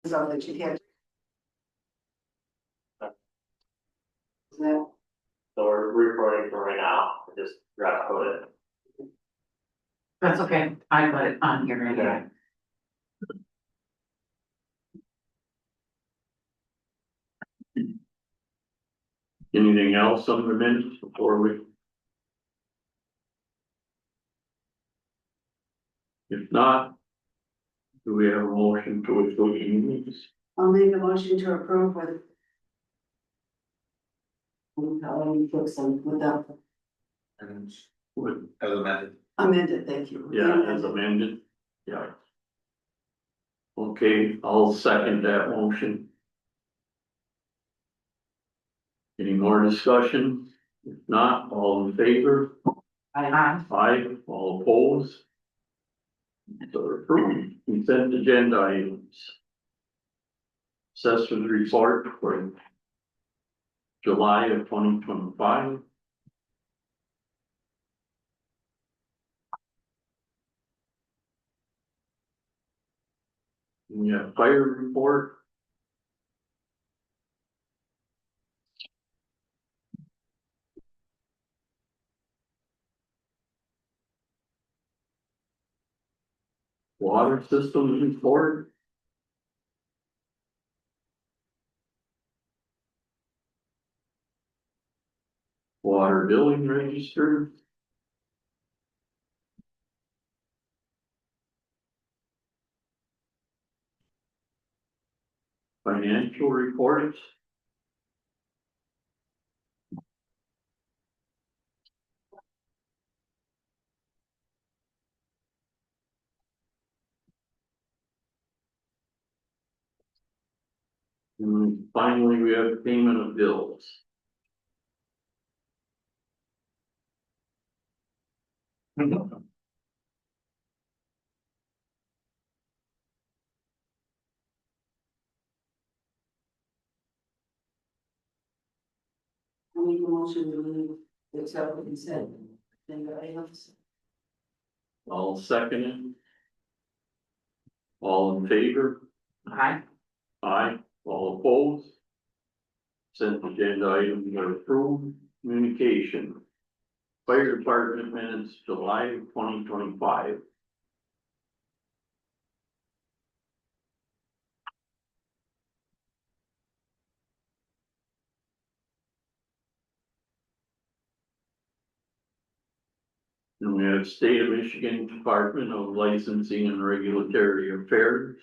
so that you can't. Isn't that? So we're recording for right now, just drop code it. That's okay, I got it on here anyway. Anything else on the minutes before we? If not, do we have a motion to approve the minutes? I'll make a motion to approve with. How do you fix them without And with, As amended. amended, thank you. yeah, as amended, yeah. Okay, I'll second that motion. Any more discussion? If not, all in favor? Aye. Aye, all opposed? So approved. Consent agenda items. Assessment report for July of 2025. We have fire report. Water systems report. Water billing register. Financial reports. And finally, we have payment of bills. I make a motion to accept the consent. Anybody else? I'll second it. All in favor? Aye. Aye, all opposed? Consent agenda items are approved. Communication. Fire department minutes, July of 2025. And we have State of Michigan Department of Licensing and Regulatory Affairs.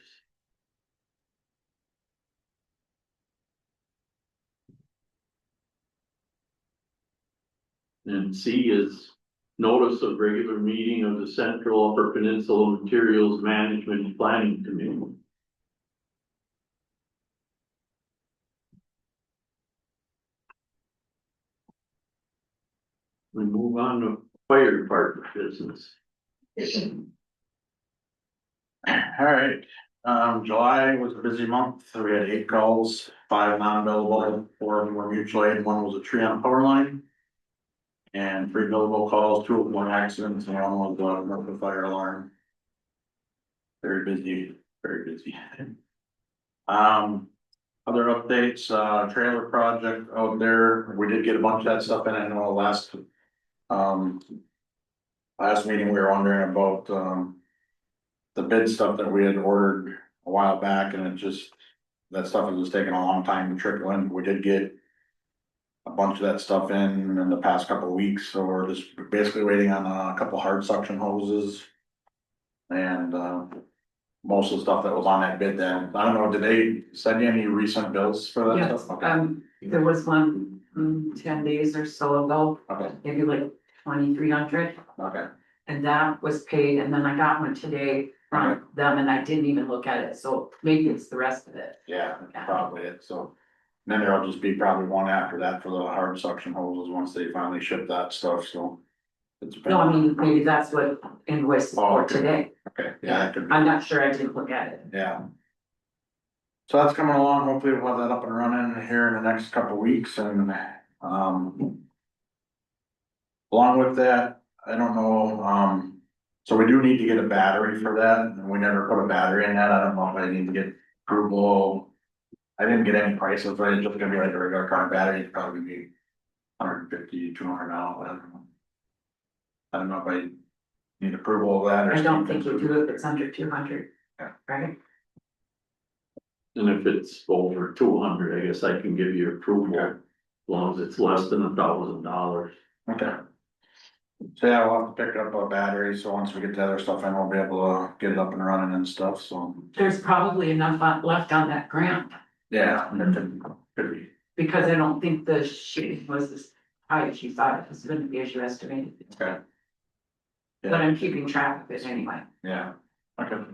And C is notice of regular meeting of the Central Upper Peninsula Materials Management Planning Committee. We move on to fire department business. All right, July was a busy month, we had 8 calls, 5 non-billable, 4 of them were mutual aid, 1 was a tree on a power line. And 3 billable calls, 2 of them were accidents, and 1 was a Mercury fire alarm. Very busy, very busy. Other updates, trailer project out there, we did get a bunch of that stuff in, I know last meeting we were wondering about, the bid stuff that we had ordered a while back, and it just, that stuff is just taking a long time to trickle in. We did get a bunch of that stuff in the past couple of weeks, so we're just basically waiting on a couple hard suction hoses. And, most of the stuff that was on that bid then, I don't know, did they send you any recent bills for that Yes, stuff? Okay. there was one, 10 days or so ago, Okay, maybe like 2,300. okay, And that was paid, and then I got one today from them and I didn't even look at it, so maybe it's the rest of it. yeah, probably it, so. Then there'll just be probably one after that for the hard suction hoses, once they finally ship that stuff, so. It's been- No, I mean, maybe that's what invoice is for okay. today. Okay, yeah, that could be. I'm not sure, I didn't look at it. Yeah. So that's coming along, hopefully we'll have that up and running here in the next couple of weeks, and, along with that, I don't know, so we do need to get a battery for that, and we never put a battery in that, I don't know if I need to get approval. I didn't get any prices, but it's just gonna be like a regular car battery, it'd probably be $150 to $200, I don't know. I don't know if I need approval of that or. I don't Steve think can- we do if it's under 200. Yeah. Right? And if it's over 200, I guess I can give you approval, as long as it's less than $1,000. Okay. So yeah, we'll have to pick up a battery, so once we get the other stuff in, we'll be able to get it up and running and stuff, so. There's probably enough left on that grant, Yeah, could be. because I don't think the sheet was as high as you thought it was gonna be as you estimated. Okay. But I'm keeping track of it anyway. Yeah, okay.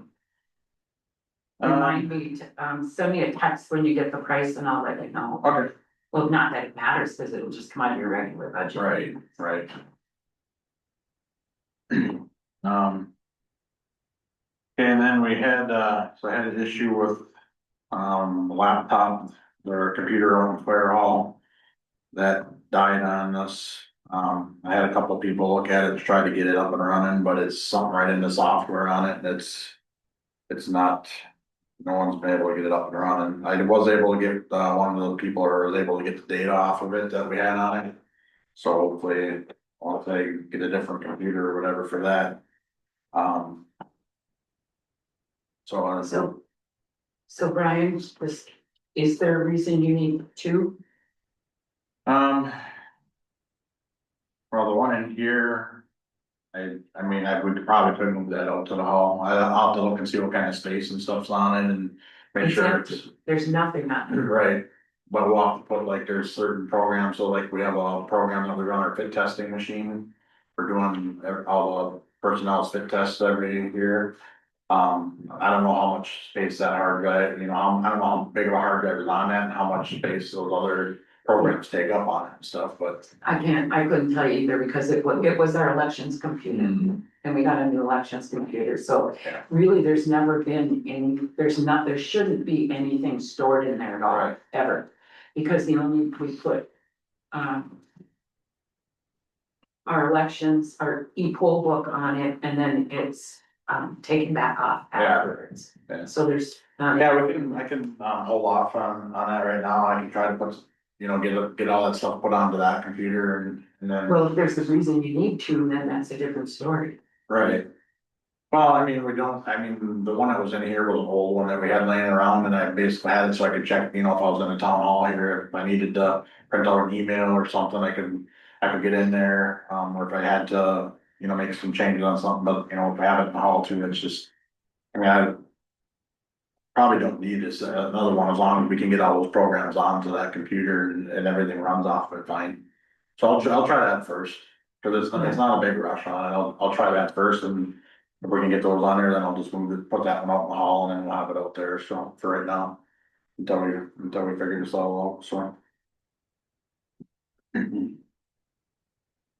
Remind me to, send me a text when you get the price and I'll let you know. Okay, Well, not that it matters, because it'll just come out of your regular budget. right, right. Um. Okay, and then we had, so I had an issue with, the laptop, their computer on Fire Hall. That died on us. I had a couple of people look at it to try to get it up and running, but it's something right in the software on it, it's not. No one's been able to get it up and running. I was able to get, one of the people was able to get the data off of it that we had on it. So hopefully, once I get a different computer or whatever for that. So, So Brian, is there a reason you need two? well, the one in here. I mean, I would probably could move that out to the hall. I'll have to look and see what kind of space and stuff's on it and make It's sure empty. it's. There's nothing on it. Right, but we'll have to put like, there's certain programs, so like we have a program that we run our fit testing machine. We're doing all the personnel's fit tests every year. I don't know how much space that hard drive, I don't know how big of a hard drive is on that and how much space those other programs take up on it and stuff, but. I couldn't tell you either, because it was our elections computer, and we got a new elections computer, so. Yeah. Really, there's never been there shouldn't be anything stored in there at all, Right. ever. Because we put, our elections, our e-poll book on it, and then it's, taken back off Yeah. afterwards. Yeah. So there's, Yeah, I can hold off on that right now. I can try to put, get all that stuff put onto that computer and then. well, if there's a reason you need to, then that's a different story. Right. Well, I mean, the one that was in here was an old one that we had laying around and I basically had it so I could check, if I was in the town hall here, if I needed to print out an email or something, I could get in there, or if I had to, make some changes on something, but, if I have it in the hall too, it's just, I probably don't need this, another one, as long as we can get all those programs onto that computer and everything runs off of it fine. So I'll try that first, cause it's not a big rush on it, I'll try that first, and if we can get those on there, then I'll just move it, put that one out in the hall, and then we'll have it out there, so, for right now. Until we figure this all out, so.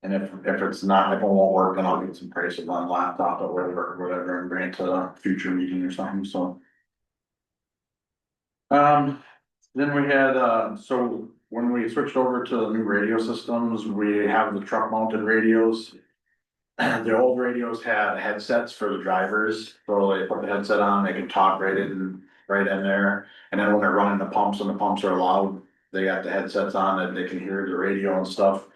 And if it's not, if it won't work, then I'll get some prices on laptop or whatever, and bring it to a future meeting or something, so. Then we had, so when we switched over to the new radio systems, we have the truck mounted radios. The old radios had headsets for the drivers, so they put the headset on, they can talk right in there. And then when they're running the pumps and the pumps are loud, they got the headsets on and they can hear the radio and stuff.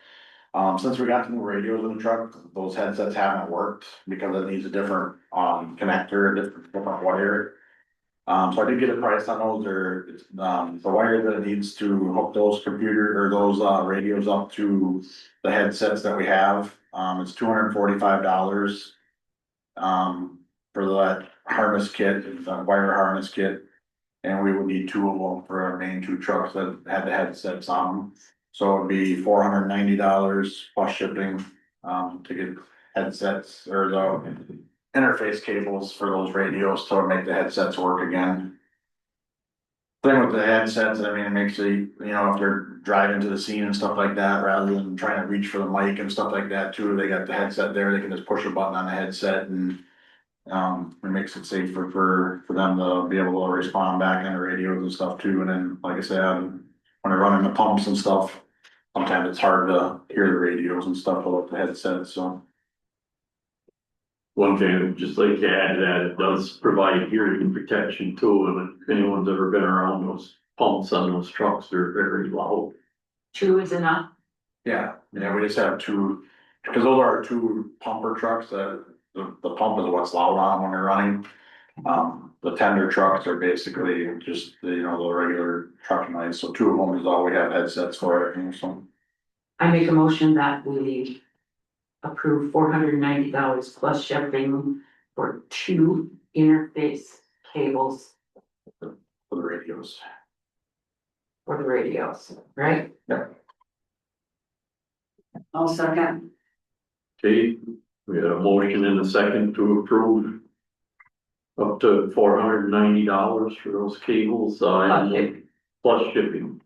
Since we got the new radios in the truck, those headsets haven't worked because it needs a different, connector, different wire. So I did get a price on those, the wire that it needs to hook those radios up to the headsets that we have, it's $245. For that harness kit, the wire harness kit. And we would need two of them for our main two trucks that had the headsets on them. So it'd be $490 plus shipping, to get headsets or the interface cables for those radios to make the headsets work again. Thing with the headsets, it makes if they're driving to the scene and stuff like that, rather than trying to reach for the mic and stuff like that too, they got the headset there, they can just push a button on the headset and. It makes it safer for them to be able to respond back on the radios and stuff too, and then, like I said, when they're running the pumps and stuff, sometimes it's hard to hear the radios and stuff without the headset, so. One thing, just like to add to that, it does provide hearing protection too, and if anyone's ever been around those pumps on those trucks, they're very loud. 2 is enough. Yeah, we just have two, because those are our two pumper trucks that, the pump is what's loud on when they're running. The tender trucks are basically just, the regular truck noise, so two of them is all we have headsets for it, so. I make a motion that we approve $490 plus shipping for 2 interface cables For the radios. for the radios, right? I'll second. Okay, we had a motion and a second to approve up to $490 for those cables, Plus shipping. plus shipping.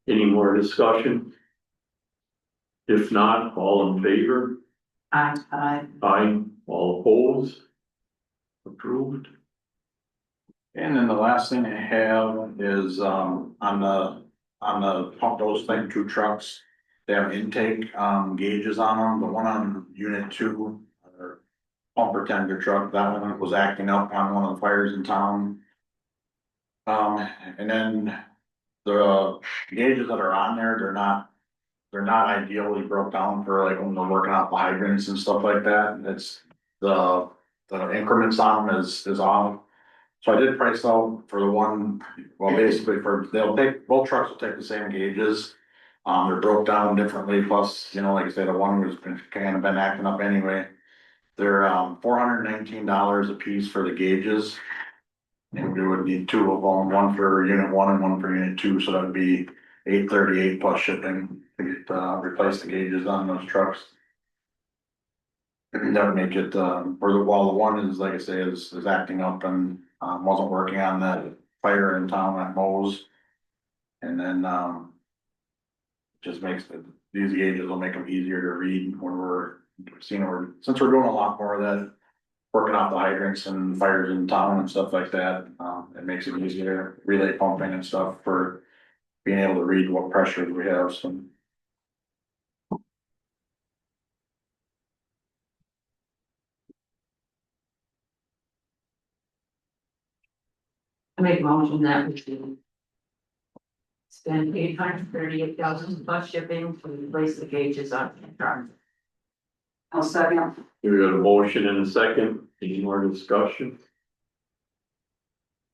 Any more discussion? If not, all in favor? Aye. Aye, all opposed? Approved. And then the last thing I have is, on the pump, those thing, two trucks. They have intake, gauges on them, the one on unit 2, or pumper tender truck, that one was acting up on one of the fires in town. And then the gauges that are on there, they're not ideally broke down for like when they're working out the hydrants and stuff like that. It's the increments on them is off. So I did price out for the one, well, basically both trucks will take the same gauges. They're broke down differently, plus, like I said, the one was kind of been acting up anyway. They're $419 a piece for the gauges. And we would need 2 of them, one for unit 1 and one for unit 2, so that would be $838 plus shipping to get, replace the gauges on those trucks. That would make it, while the one is, like I say, is acting up and, wasn't working on that fire in town at Mo's. And then, just makes these gauges will make them easier to read when we're seeing, since we're doing a lot more of that, working off the hydrants and fires in town and stuff like that, it makes it easier, relay pumping and stuff for being able to read what pressures we have, so. I make a motion that we should spend $838,000 plus shipping to replace the gauges on the truck. I'll second. We got a motion and a second, any more discussion?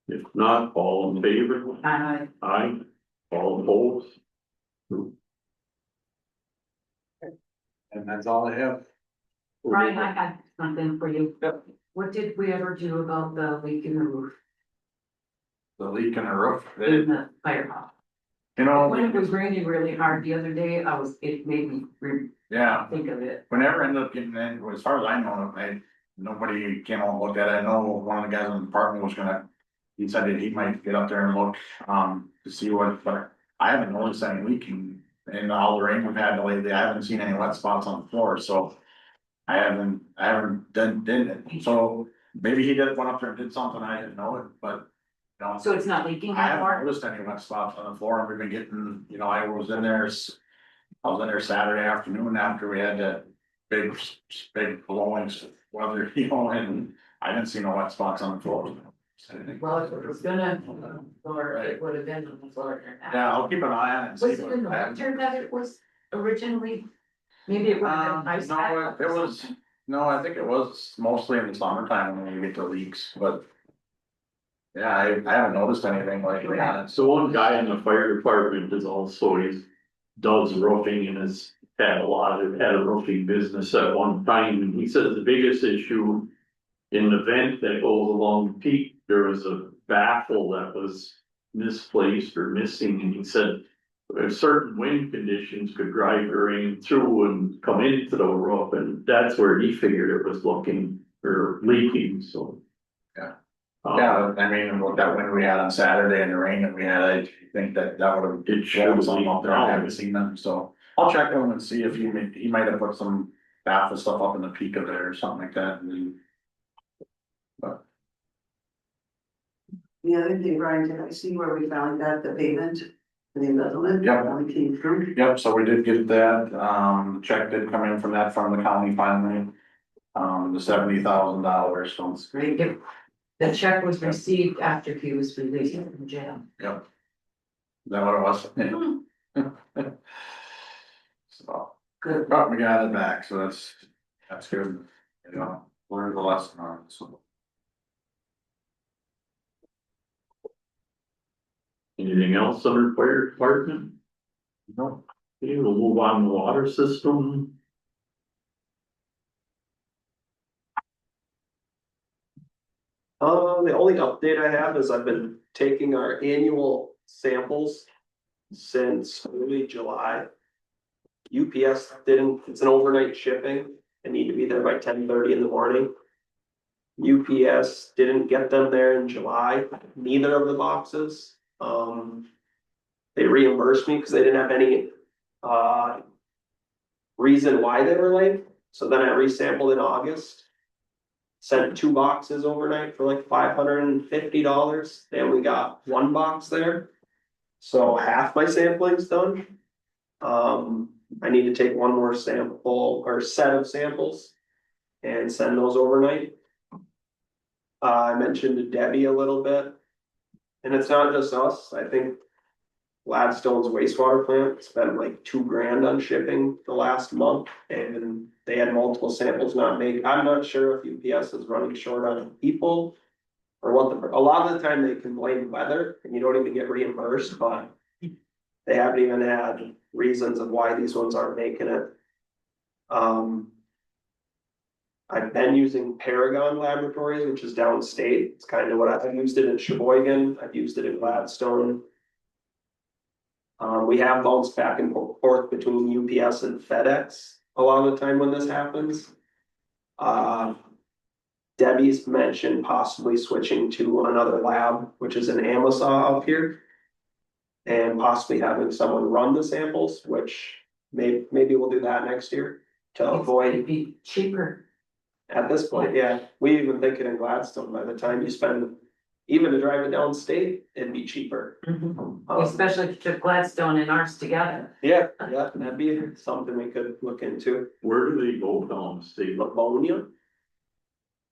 If not, all in favor? Aye. Aye, all opposed? And that's all I have. Brian, I had something for you. What did we ever do about the leak in the roof The leak in the roof, in the firehouse? you know, When it was raining really hard the other day, it made me yeah, think of it. we never ended up getting in, as far as I know, nobody came out and looked at it. I know one of the guys in the department was gonna, he said that he might get up there and look, to see what, but I haven't noticed any leaking. In all the rain we've had lately, I haven't seen any wet spots on the floor, so I haven't done it. So maybe he went up there and did something, I didn't know it, but, So it's not leaking I haven't anymore? noticed any wet spots on the floor, and we've been getting, I was in there Saturday afternoon after we had that big blowing weather, and I didn't see no wet spots on the floor. Well, if it was gonna, or it would have been on the floor. Yeah, I'll keep an eye on it and see Was it in the what happens. winter that it was originally? Maybe it would have been ice. No, it was, no, I think it was mostly in the summertime when you get the leaks, but. Yeah, I haven't noticed anything like that. So one guy in the fire department is also, does roofing and has had a roofing business at one time, and he says the biggest issue in the vent that goes along the peak, there was a baffle that was misplaced or missing, and he said certain wind conditions could drive the rain through and come into the roof, and that's where he figured it was looking or leaking, so. Yeah. Yeah, I mean, with that wind we had on Saturday and the rain that we had, I think that would have. It should have some up there, I haven't leaked seen them, so I'll check them and see if he might have put some baffle stuff up in the peak of there or something like that, and then. But, The other thing, Brian, did I see where we found that the payment, the embezzlement? Yep. Only came through. yep, so we did get that, check did come in from the county finally. the $70,000, so. Right, the check was received after he was released from jail. Yep. Is that what it was? So, Good. but we got it back, so that's good, you know, learned the lesson on it, so. Anything else under fire department? No. Okay, we'll move on to water system. The only update I have is I've been taking our annual samples since early July. UPS didn't, it's an overnight shipping, they need to be there by 10:30 in the morning. UPS didn't get them there in July, neither of the boxes. They reimbursed me because they didn't have any, reason why they were late, so then I resampled in August. Sent 2 boxes overnight for like $550. They only got 1 box there. So half my sampling's done. I need to take 1 more sample or set of samples and send those overnight. I mentioned to Debbie a little bit. And it's not just us, I think Gladstone's wastewater plant spent like $2,000 on shipping the last month, and they had multiple samples not made. I'm not sure if UPS is running short on people. Or what a lot of the time they can blame weather and you don't even get reimbursed, but they haven't even had reasons of why these ones aren't making it. I've been using Paragon Laboratories, which is downstate. It's kind of what I've used it in Sheboygan, I've used it in Gladstone. We have bounced back and forth between UPS and FedEx a lot of the time when this happens. Debbie's mentioned possibly switching to another lab, which is an Amazon up here. And possibly having someone run the samples, which maybe we'll do that next year to avoid. It'd be cheaper. At this point, yeah, we even think it in Gladstone, by the time you spend, even to drive it downstate, it'd be cheaper. Especially if you took Gladstone and ours together. Yeah, that'd be something we could look into. Where do they go down state? Livonia,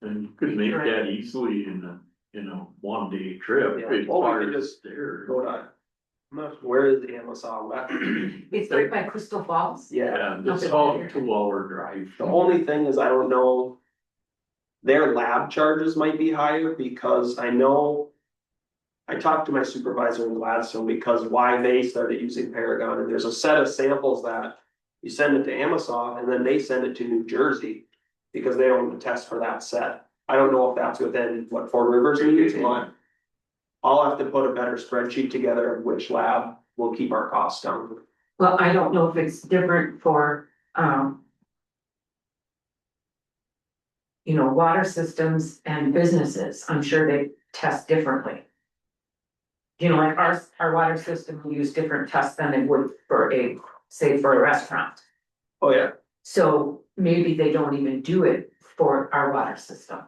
And you could make that easily in a 1-day trip. Yeah. As Or we far could as just there. go to, where is the Amazon at? It's right by Crystal Falls. Yeah, Yeah, it's all a 2-hour drive. the only thing is I don't know. Their lab charges might be higher because I know. I talked to my supervisor in Gladstone because why they started using Paragon, and there's a set of samples that you send it to Amazon and then they send it to New Jersey. Because they don't test for that set. I don't know if that's within what Fort Rivers are using, but I'll have to put a better spreadsheet together of which lab will keep our costs down. Well, I don't know if it's different for, water systems and businesses. I'm sure they test differently. Like our water system will use different tests than it would for for a restaurant. Oh, yeah, So maybe they don't even do it for our water system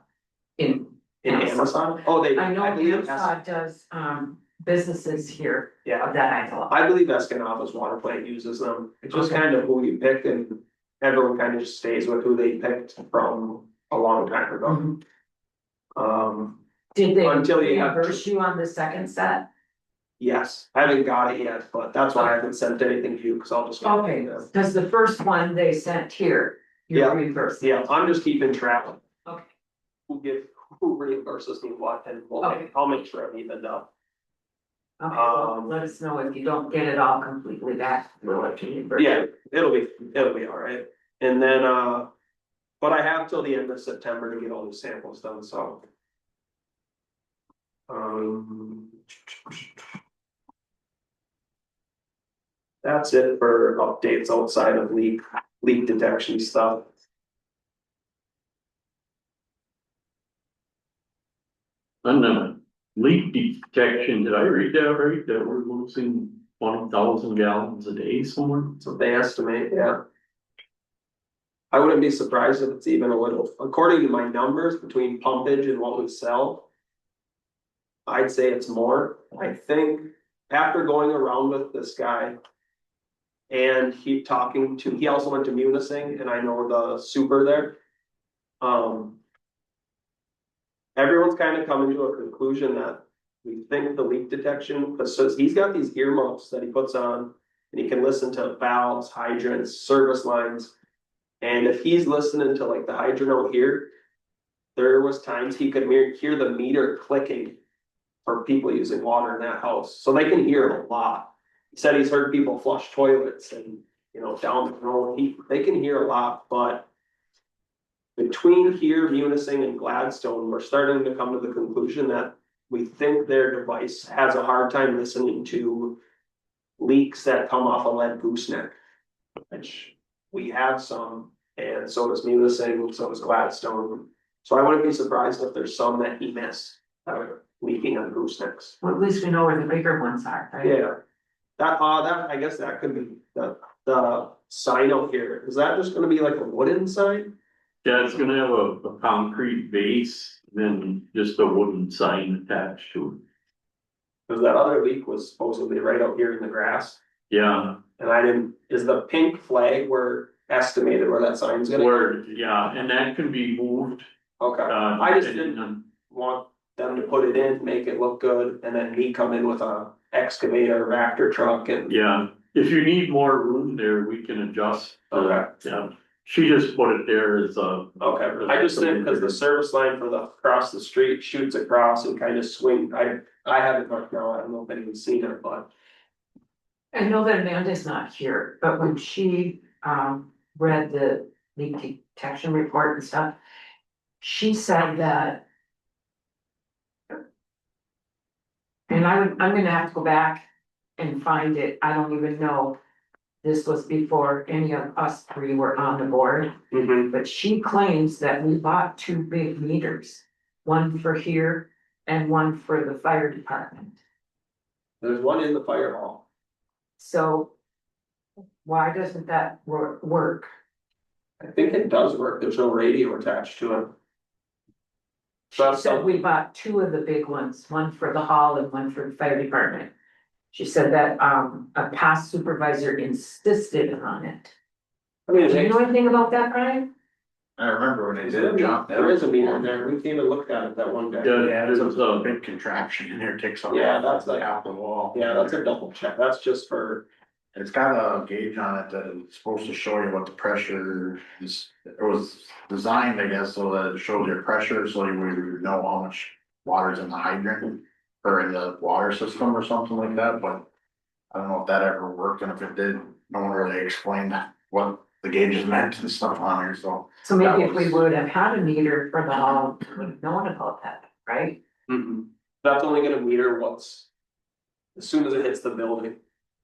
in Amazon, I know believe Amazon does, businesses here yeah, that I know. I believe Escanava's water plant uses them. It's just Okay. kind of who you pick and everyone kind of just stays with who they picked from a long time ago. Mhm. Did they Until you have to- reimburse you on the second set? Yes, I haven't got it yet, but that's why I haven't sent anything to you, cause I'll just. Okay, because the first one they sent here, you Yeah. reimbursed. Yeah, I'm just keeping track. Okay. Who reimburses me what, and Okay. I'll make sure I'm evened up. Okay, well, let us know if you don't get it all completely back. We'll let you reimburse. Yeah, it'll be all right. And then, but I have till the end of September to get all the samples done, so. That's it for updates outside of leak detection stuff. And leak detection, did I read that right? That we're losing 1,000 gallons a day somewhere? That's what they estimate, yeah. I wouldn't be surprised if it's even a little, according to my numbers between pumpage and what we sell. I'd say it's more. I think after going around with this guy. And he also went to Munising, and I know the super there. Um. Everyone's kind of coming to a conclusion that we think the leak detection, because he's got these earmuffs that he puts on. And he can listen to valves, hydrants, service lines. And if he's listening to like the hydrant out here, there was times he could hear the meter clicking for people using water in that house. So they can hear it a lot. He said he's heard people flush toilets and, you know, down the road, they can hear a lot, but between here, Munising and Gladstone, we're starting to come to the conclusion that we think their device has a hard time listening to leaks that come off a lead gooseneck, which we have some, and so does Munising, so does Gladstone. So I wouldn't be surprised if there's some that he missed that are leaking on goosenecks. Well, at least we know where the bigger ones are, right? Yeah, that I guess that could be the sign out here. Is that just gonna be like a wooden sign? Yeah, it's gonna have a concrete base, then just a wooden sign attached to Cause that other leak was supposedly right out here in the grass, it. Yeah, and I didn't, is the pink flag where estimated where that sign's gonna? where, yeah, and that can be moved. Okay, I just didn't want them to put it in, make it look good, and then me come in with a excavator, Raptor truck and. Yeah, if you need more room there, we can adjust. Okay. Yeah, she just put it there as a. Okay, I just think because the service line for the across the street shoots across and kind of swing, I haven't marked now, I don't know if anyone's seen it, but. I know that Amanda's not here, but when she read the leak detection report and stuff, she said that. And I'm gonna have to go back and find it, I don't even know. This was before any of us three were on the board, but she claims that we bought two big meters. One for here and one for the fire department. There's one in the fire hall. So why doesn't that work? I think it does work, there's no radio attached to it. So She that's said we something, bought two of the big ones, one for the hall and one for the fire department. She said that a past supervisor insisted on it. I mean, Do you know anything about that, Brian? I remember when they did it, John. there is a meter there, we came and looked at it that one day. Yeah, Yeah, there's there's a, a big contraption in there, takes up. Yeah, that's like- half the wall. Yeah, that's a double check, that's just for, It's got a gauge on it that is supposed to show you what the pressure is. It was designed, I guess, so that it shows your pressure, so you would know how much water's in the hydrant. Or in the water system or something like that, but I don't know if that ever worked, and if it did, no one really explained what the gauges meant and stuff on here, so. So maybe That if we was- would have had a meter for the hall, we would have known about that, right? that's only gonna meter what's. As soon as it hits the building,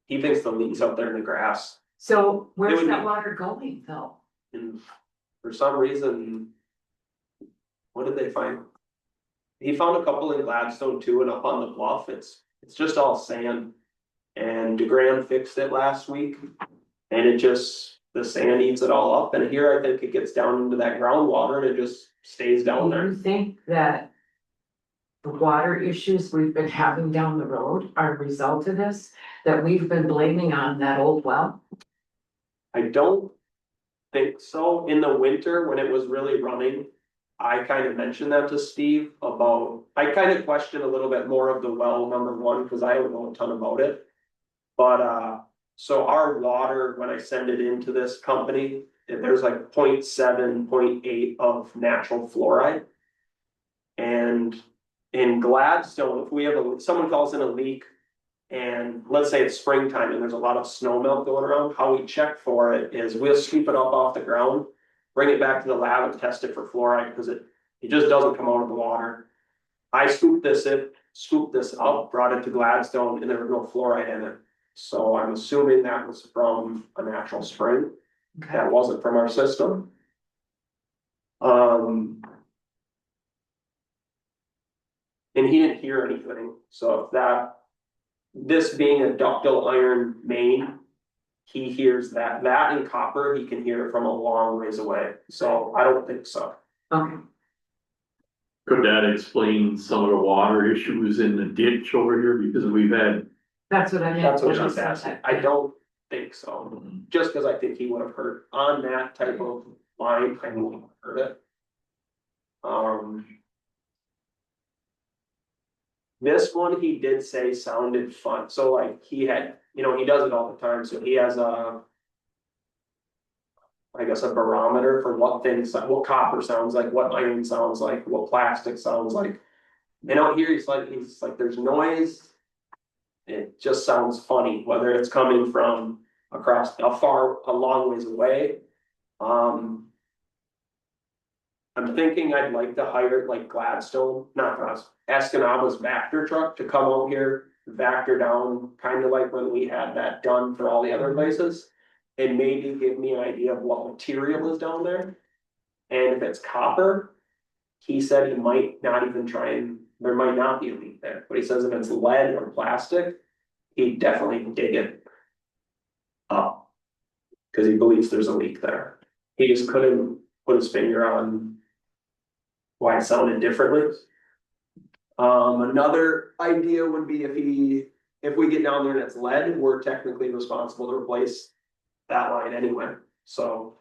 he thinks the leak's out there in the grass, So where's would that be- water going though? and for some reason. What did they find? He found a couple in Gladstone too, and up on the bluff, it's just all sand. And DeGran fixed it last week, and it just, the sand eats it all up, and here I think it gets down into that groundwater and it just stays down Do you there. think that the water issues we've been having down the road are a result of this, that we've been blaming on that old well? I don't think so. In the winter, when it was really running, I kind of mentioned that to Steve about, I kind of questioned a little bit more of the well number one, because I don't know a ton about it. But, so our water, when I send it into this company, there's like 0.7, 0.8 of natural fluoride. And in Gladstone, if we have someone calls in a leak, and let's say it's springtime and there's a lot of snow melt going around, how we check for it is we'll scoop it up off the ground, bring it back to the lab and test it for fluoride, because it just doesn't come out of the water. I scooped this up, brought it to Gladstone, and there was no fluoride in it. So I'm assuming that was from a natural spring, Okay, that wasn't from our system. And he didn't hear anything, so if this being a ductile iron main, he hears that in copper, he can hear it from a long ways away, so I don't think so. okay. could that explain some of the water issues in the ditch over here, because we've had. That's what I meant. That's what when I she's said asking, that. I don't think so, just cause I think he would have heard on that type of line, I would have heard it. Um. This one he did say sounded fun, so like he had, he does it all the time, so he has a. I guess a barometer for what copper sounds like, what iron sounds like, what plastic sounds like. And out here, he's like, there's noise. It just sounds funny, whether it's coming from across a long ways away. I'm thinking I'd like to hire like Gladstone, not Gladstone, Escanava's Vector truck to come out here, Vector down, kind of like when we had that done for all the other places. And maybe give me an idea of what material is down there. And if it's copper, he said he might not even there might not be a leak there, but he says if it's lead or plastic, he'd definitely dig it up. Cause he believes there's a leak there. He just couldn't put his finger on why it sounded differently. Another idea would be if we get down there and it's lead, we're technically responsible to replace that line anyway. So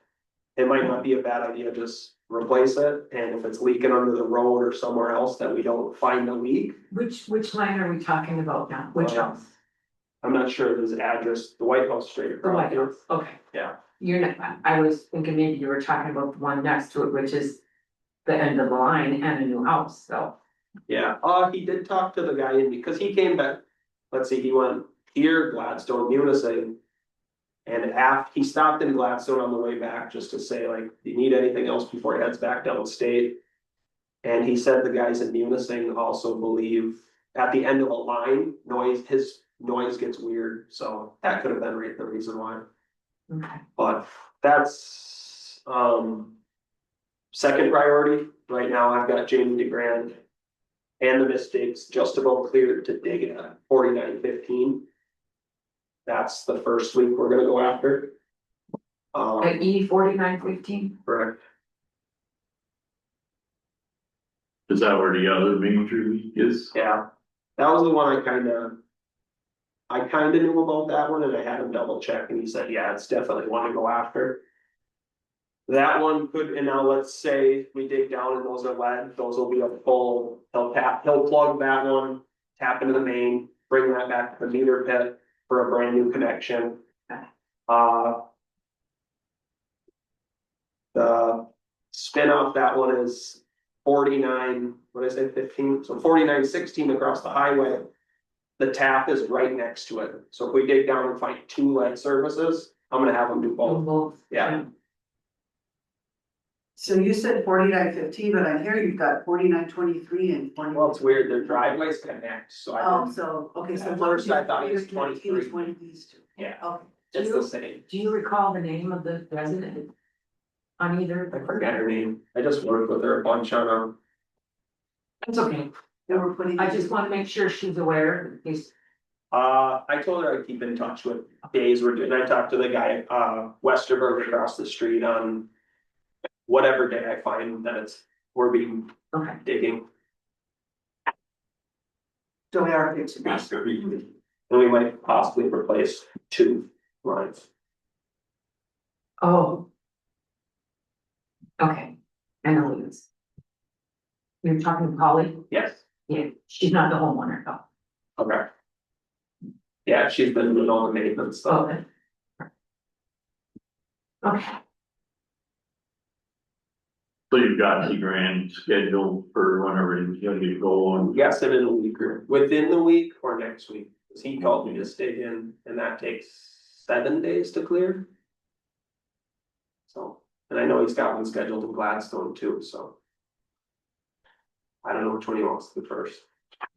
it might not be a bad idea, just replace it. And if it's leaking under the road or somewhere else that we don't find a leak. Which line are we talking about now? Which house? I'm not sure of his address, the White House straight The across. White House, okay. Yeah. You're not, I was thinking maybe you were talking about the one next to it, which is the end of the line and a new house, so. Yeah, he did talk to the guy because he came back, let's see, he went here, Gladstone, Munising. And he stopped in Gladstone on the way back just to say like, do you need anything else before he heads back downstate? And he said the guys in Munising also believe at the end of a line, his noise gets weird, so that could have been the reason why. Okay. But that's, second priority, right now I've got Jamie DeGrand and the Mystics just about cleared to dig at 4915. That's the first week we're gonna go after. At E 4915? Correct. Is that where the other major league is? Yeah, that was the one I kinda knew about that one and I had him double check and he said, yeah, it's definitely one to go after. That one could, and now let's say we dig down and those are lead, those will be a full, he'll plug that one, tap into the main, bring that back to the meter pit for a brand new connection. The spin off that one is 49, what did I say, 15, so 4916 across the highway. The tap is right next to it, so if we dig down and find two lead services, I'm gonna have them do both. Yeah. So you said 4915, but on here you've got 4923 and 20. Well, it's weird, their driveways connect, so I Oh, don't, so, okay, so. At first I thought it was 23. It was one of these two. Yeah. Okay. it's the same. Do you recall the name of the resident? On either? I forget her name, I just worked with her a bunch on It's okay, They were putting. I just wanna make sure she's aware, in case. I told her I'd keep in touch with days we're doing, I talked to the guy, Westerberg across the street on. Whatever day I find that we're being Okay. digging, So we are fixing. and we might possibly replace two lines. Oh. Okay, I know who it is. You're talking to Polly? Yes, Yeah, she's not the homeowner though. okay. Yeah, she's been doing all the maintenance stuff. Okay. Okay, So you've got the grand schedule for whenever it's gonna get going. Yes, in a week or within the week or next week, 'cause he called me to stay in and that takes 7 days to clear. So, and I know he's got one scheduled in Gladstone too, so. I don't know which one he wants to do first.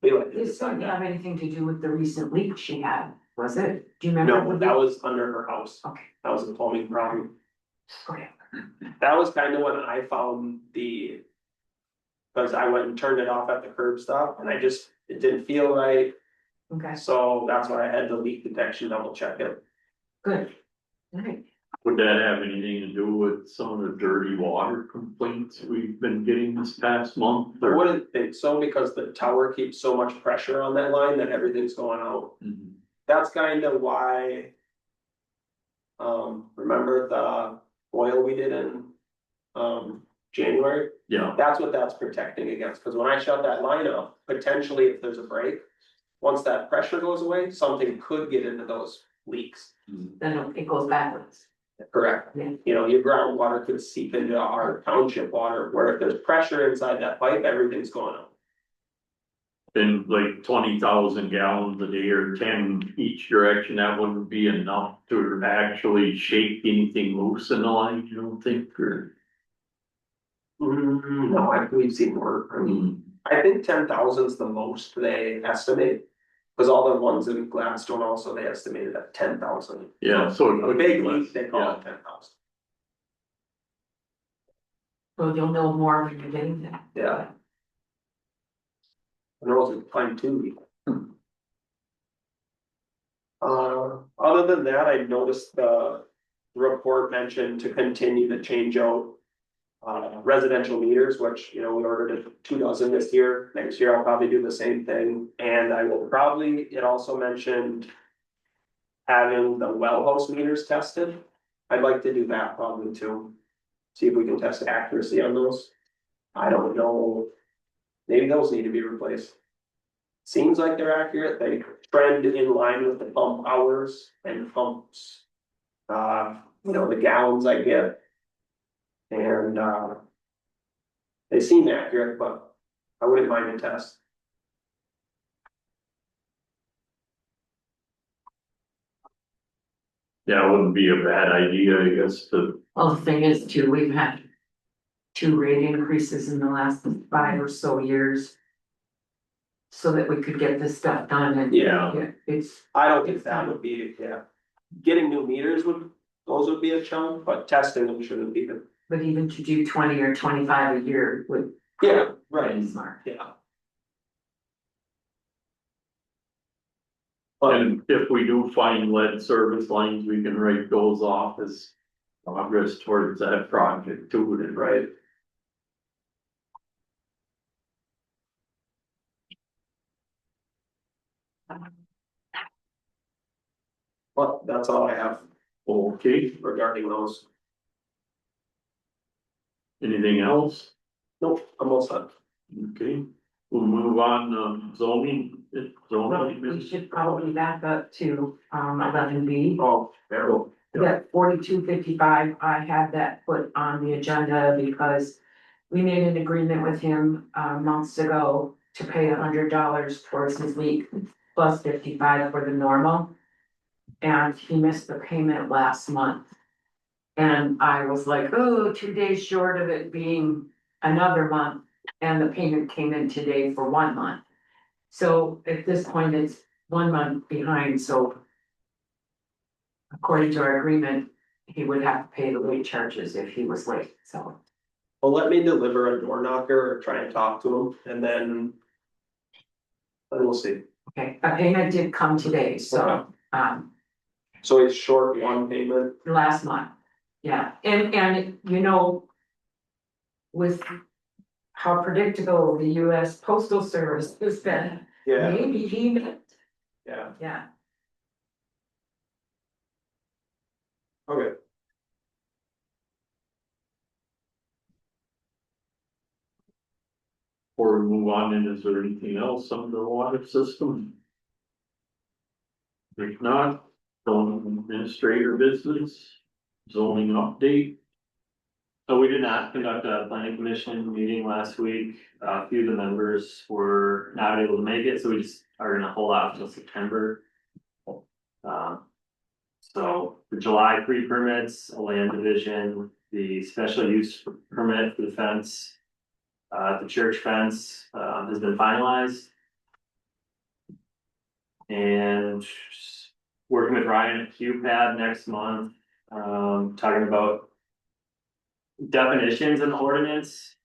We like to this decide didn't that. have anything to do with the recent leak she had, was it? Do you remember? No, the that leak? was under her house. Okay, That was a plumbing problem. okay, That was kind of when I found the. Cause I went and turned it off at the curb stop and it didn't feel right, okay, so that's why I had the leak detection double check it. good. Alright, Would that have anything to do with some of the dirty water complaints we've been getting this past month? I or- wouldn't think so because the tower keeps so much pressure on that line that everything's going out. Mhm. That's kind of why. Remember the oil we did in, January? Yeah, That's what that's protecting against, because when I shut that line off, potentially if there's a break. Once that pressure goes away, something could get into those leaks. Then it goes backwards. Correct. Yeah. You know, your groundwater could seep into our township water, where if there's pressure inside that pipe, everything's going up. and like 20,000 gallons a day or 10 each direction, that wouldn't be enough to actually shake anything loose in the line, you don't think, or? No, we've seen more, I mean, I think 10,000 is the most they estimate. Cause all the ones in Gladstone also, they estimated at 10,000. Yeah, so it A could big be less, leak, they call yeah. it 10,000. So you'll know more when you're getting there. Yeah. And those are fine too. Other than that, I noticed the report mentioned to continue to change out. Residential meters, which, you know, we ordered 24 this year. Next year I'll probably do the same thing, and I will probably, it also mentioned. Having the well house meters tested. I'd like to do that probably too. See if we can test accuracy on those. I don't know. Maybe those need to be replaced. Seems like they're accurate. They trend in line with the pump hours and pumps. You know, the gallons I get. And they seem accurate, but I wouldn't mind a test. Yeah, it wouldn't be a bad idea, I guess, to, Well, the thing is too, we've had 2 rate increases in the last 5 or so years. So that we could get this stuff done and. Yeah. It's, I don't think that would be, yeah. Getting new meters those would be a challenge, but testing them shouldn't be the. but even to do 20 or 25 a year would Yeah, be right, smart. yeah. But and if we do find lead service lines, we can write those off as progress towards that project too, then, right? but that's all I have Okay, regarding those. anything else? Nope, I'm all set. Okay, we'll move on, zoning, Well, we should probably back up to 11B. Oh, Errol. That 4255, I had that put on the agenda because we made an agreement with him months ago to pay $100 towards his leak plus 55 for the normal. And he missed the payment last month. And I was like, oh, 2 days short of it being another month, and the payment came in today for 1 month. So at this point, it's 1 month behind, so. According to our agreement, he would have to pay the late charges if he was late, so. Well, let me deliver a door knocker or try and talk to him and then. Then we'll see. Okay, a payment did come today, so, So he's short one payment. last month, yeah, and you know. With how predictable the US Postal Service has been, Yeah, maybe he meant, yeah, yeah. okay. Before we move on, and is there anything else on the water system? If not, zoning administrator business, zoning update. So we did not conduct a planning commission meeting last week. A few of the members were not able to make it, so we just are gonna hold out until September. So the July pre-permits, a land division, the special use permit for the fence. The church fence, has been finalized. And working with Ryan at QPAD next month, talking about. Definitions in the ordinance.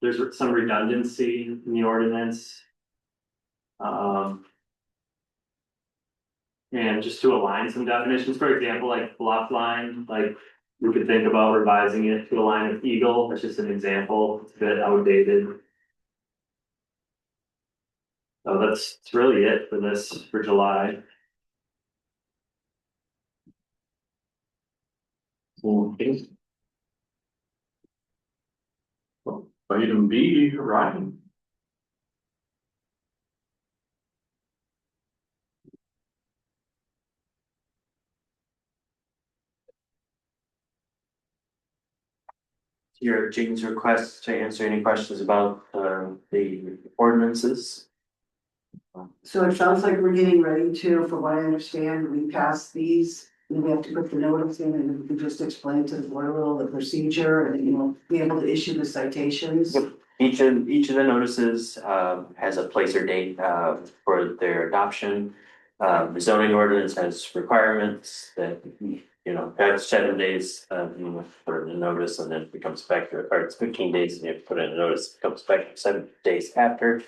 There's some redundancy in the ordinance. And just to align some definitions, for example, like bluff line, like we could think about revising it to align with eagle, that's just an example, it's a bit outdated. So that's really it for this, for July. Okay. Item B, Ryan. Your Jane's request to answer any questions about the ordinances. So it sounds like we're getting ready to, from what I understand, we passed these. And we have to put the notice in and we can just explain to the board a little the procedure and, you know, be able to issue the citations. Yep. Each of the notices has a place or date for their adoption. The zoning ordinance has requirements that, you know, that's 7 days for the notice, and then it becomes effective, or it's 15 days and you have to put in a notice, it becomes effective 7 days after.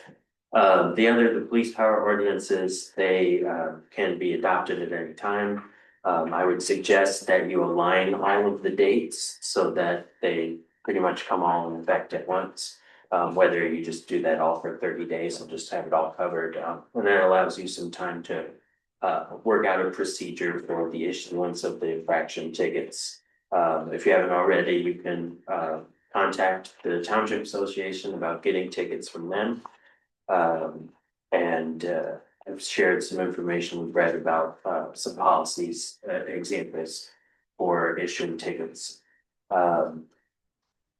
The police power ordinances, they can be adopted at any time. I would suggest that you align all of the dates so that they pretty much come all in effect at once. Whether you just do that all for 30 days and just have it all covered, and that allows you some time to work out a procedure for the issuance of the infraction tickets. If you haven't already, you can contact the Township Association about getting tickets from them. And I've shared some information with Brett about some policies, examples for issuing tickets.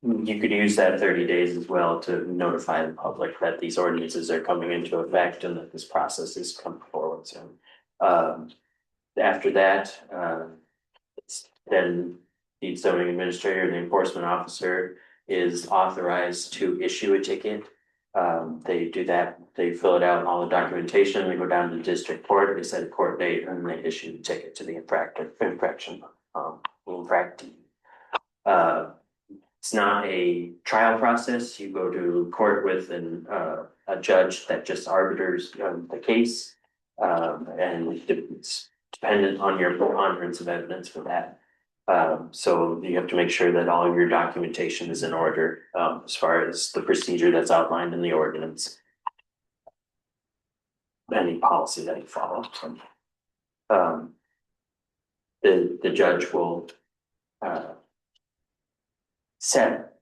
You could use that 30 days as well to notify the public that these ordinances are coming into effect and that this process is coming forward soon. After that, then the zoning administrator, the enforcement officer is authorized to issue a ticket. They do that, they fill it out, all the documentation, they go down to the district court, they set a court date, and they issue the ticket to the infraction. It's not a trial process, you go to court with a judge that just arbiters the case. And it's dependent on your preponderance of evidence for that. So you have to make sure that all of your documentation is in order, as far as the procedure that's outlined in the ordinance. Any policy that you follow. The judge will set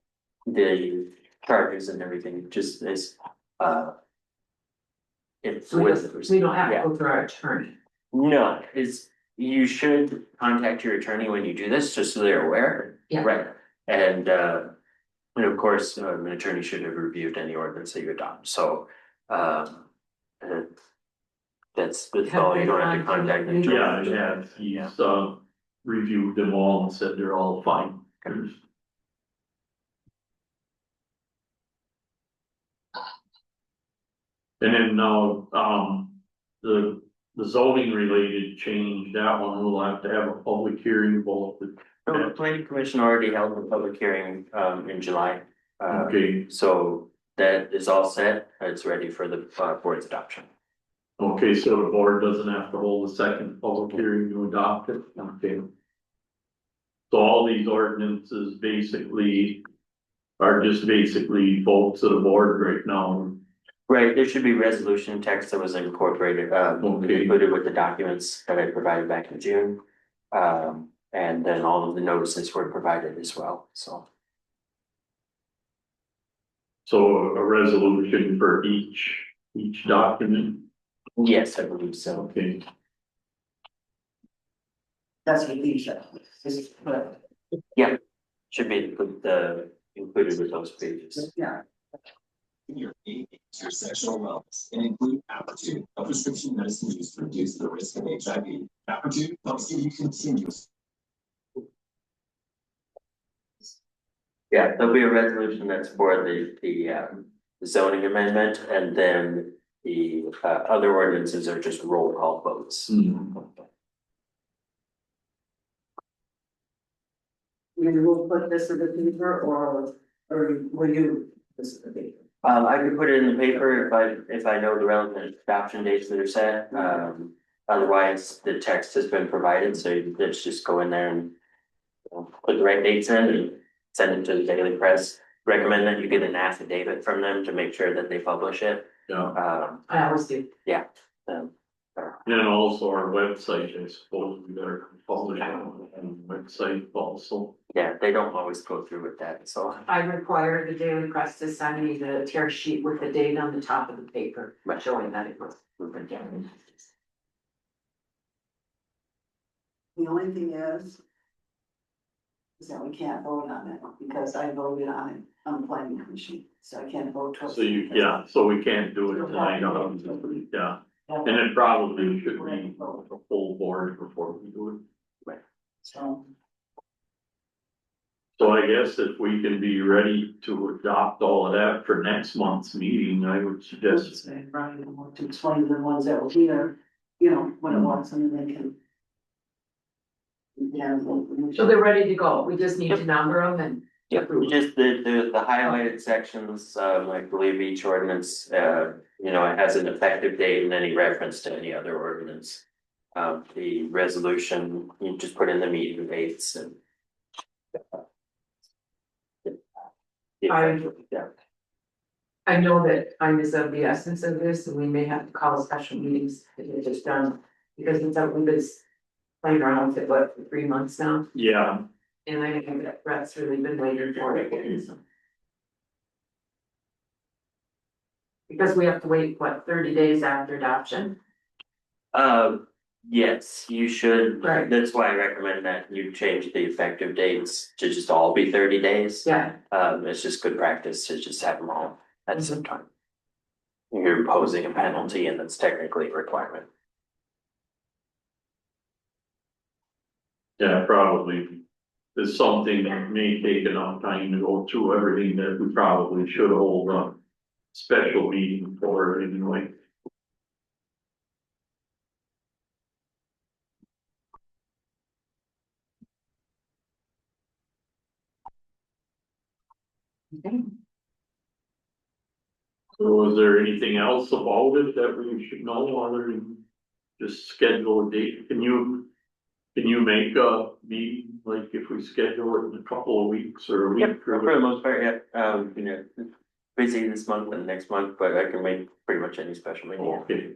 the charges and everything, just as if So we don't have to yeah. go through our attorney. No, you should contact your attorney when you do this, just so they're aware. Yeah. Right, and of course, an attorney should have reviewed any ordinance that you adopt, so, and that's all, you don't have to contact the attorney. Yeah, I have, he's reviewed them all and said they're all fine. And then now, the zoning related change, that one will have to have a public hearing both. So the planning commission already held a public hearing in July. Okay, So that is all set, it's ready for the board's adoption. okay, so the board doesn't have to hold a second public hearing to adopt it, okay. So all these ordinances basically are just basically votes of the board right now. Right, there should be resolution text that was incorporated, Okay. included with the documents that I provided back in June. And then all of the notices were provided as well, so. So a resolution for each document, Yes, I believe so. okay. That's what these are. This is what, Should be included with those pages. yeah. Your your sexual wellness and include Apertune, a prescription medicine used to reduce the risk of HIV. Apertune helps give you continuous. Yeah, there'll be a resolution that's for the zoning amendment, and then the other ordinances are just roll call votes. Hmm. You will put this in the paper or will you, this is the paper? I could put it in the paper if I know the relevant adoption dates that are set. Otherwise, the text has been provided, so let's just go in there and put the right dates in and send it to the Daily Press. Recommend that you get an affidavit from them to make sure that they publish it. Yeah, I always do. And And also our website, I suppose, we better publish it on the website also. Yeah, they don't always go through with that, so. I require the Daily Press to send me the tear sheet with the date on the top of the paper, showing that it was. The only thing is that we can't vote on it, because I voted on it on the planning commission, so I can't vote towards. So you, yeah, so we can't do it tonight, yeah, and it probably should be a full board before we do it. So, So I guess if we can be ready to adopt all of that for next month's meeting, I would suggest. say, Brian, I want to explain to the ones that were here, you know, what it was, and then they can. Yeah. So they're ready to go, we just need to number them and. Yep, just the highlighted sections, I believe each ordinance, you know, it has an effective date and any reference to any other ordinance. The resolution, you just put in the meeting dates and. Yeah, I know that time is of the essence of this, and we may have to call special meetings to get this done, because it's we've been playing around with it, what, for 3 months now? Yeah, And I think that Brett's really been waiting for it. So. Because we have to wait, what, 30 days after adoption? yes, you should, Right. that's why I recommend that you change the effective dates to just all be 30 days. Yeah. It's just good practice to just have them all at the same time. You're imposing a penalty and that's technically a requirement. yeah, probably. It's something that may take enough time to go through everything that we probably should hold a special meeting for anyway. Okay. So is there anything else about it that we should know other than just schedule a date? Can you make a meeting, like if we schedule it in a couple of weeks or a week? Yep, for the most part, yeah, you know, busy this month and next month, but I can make pretty much any special meeting. Okay,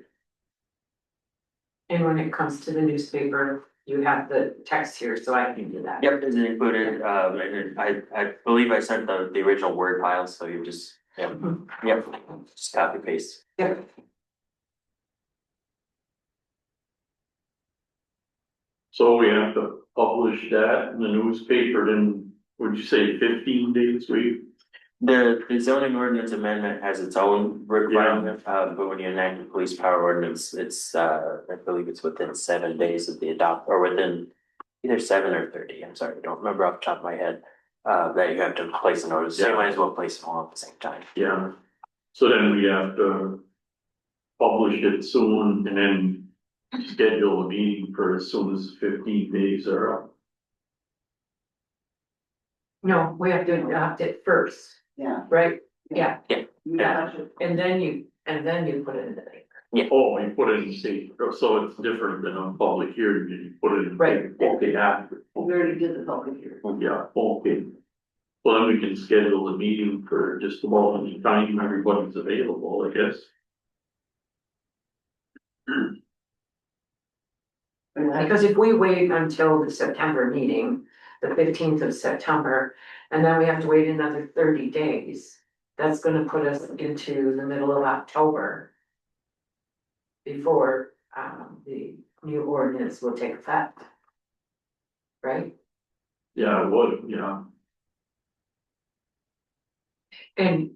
And when it comes to the newspaper, you have the text here, so I can do that. Yep, is it included, and I believe I sent the original Word file, so you just, yep, yep, just copy paste. Yep. so we have to publish that in the newspaper, then would you say 15 days we? The zoning ordinance amendment has its own requirement, but when you enact a police power ordinance, it's, I believe it's within 7 days of the or within either 7 or 30, I'm sorry, I don't remember off the top of my head, that you have to place a notice, so you might as well place them all at the same time. Yeah, so then we have to publish it soon and then schedule a meeting for as soon as 15 days are up. No, we have to adopt it first, Yeah. right? Yeah, Yeah. and then you put it in the paper. Oh, you put it in state, so it's different than a public hearing, you put it in. Right. Okay, after, We already did the public hearing. yeah, okay. Well, then we can schedule a meeting for just about any time everybody's available, I guess. Because if we wait until the September meeting, the 15th of September, and then we have to wait another 30 days, that's gonna put us into the middle of October. Before the new ordinance will take effect. Right? Yeah, I would, yeah. And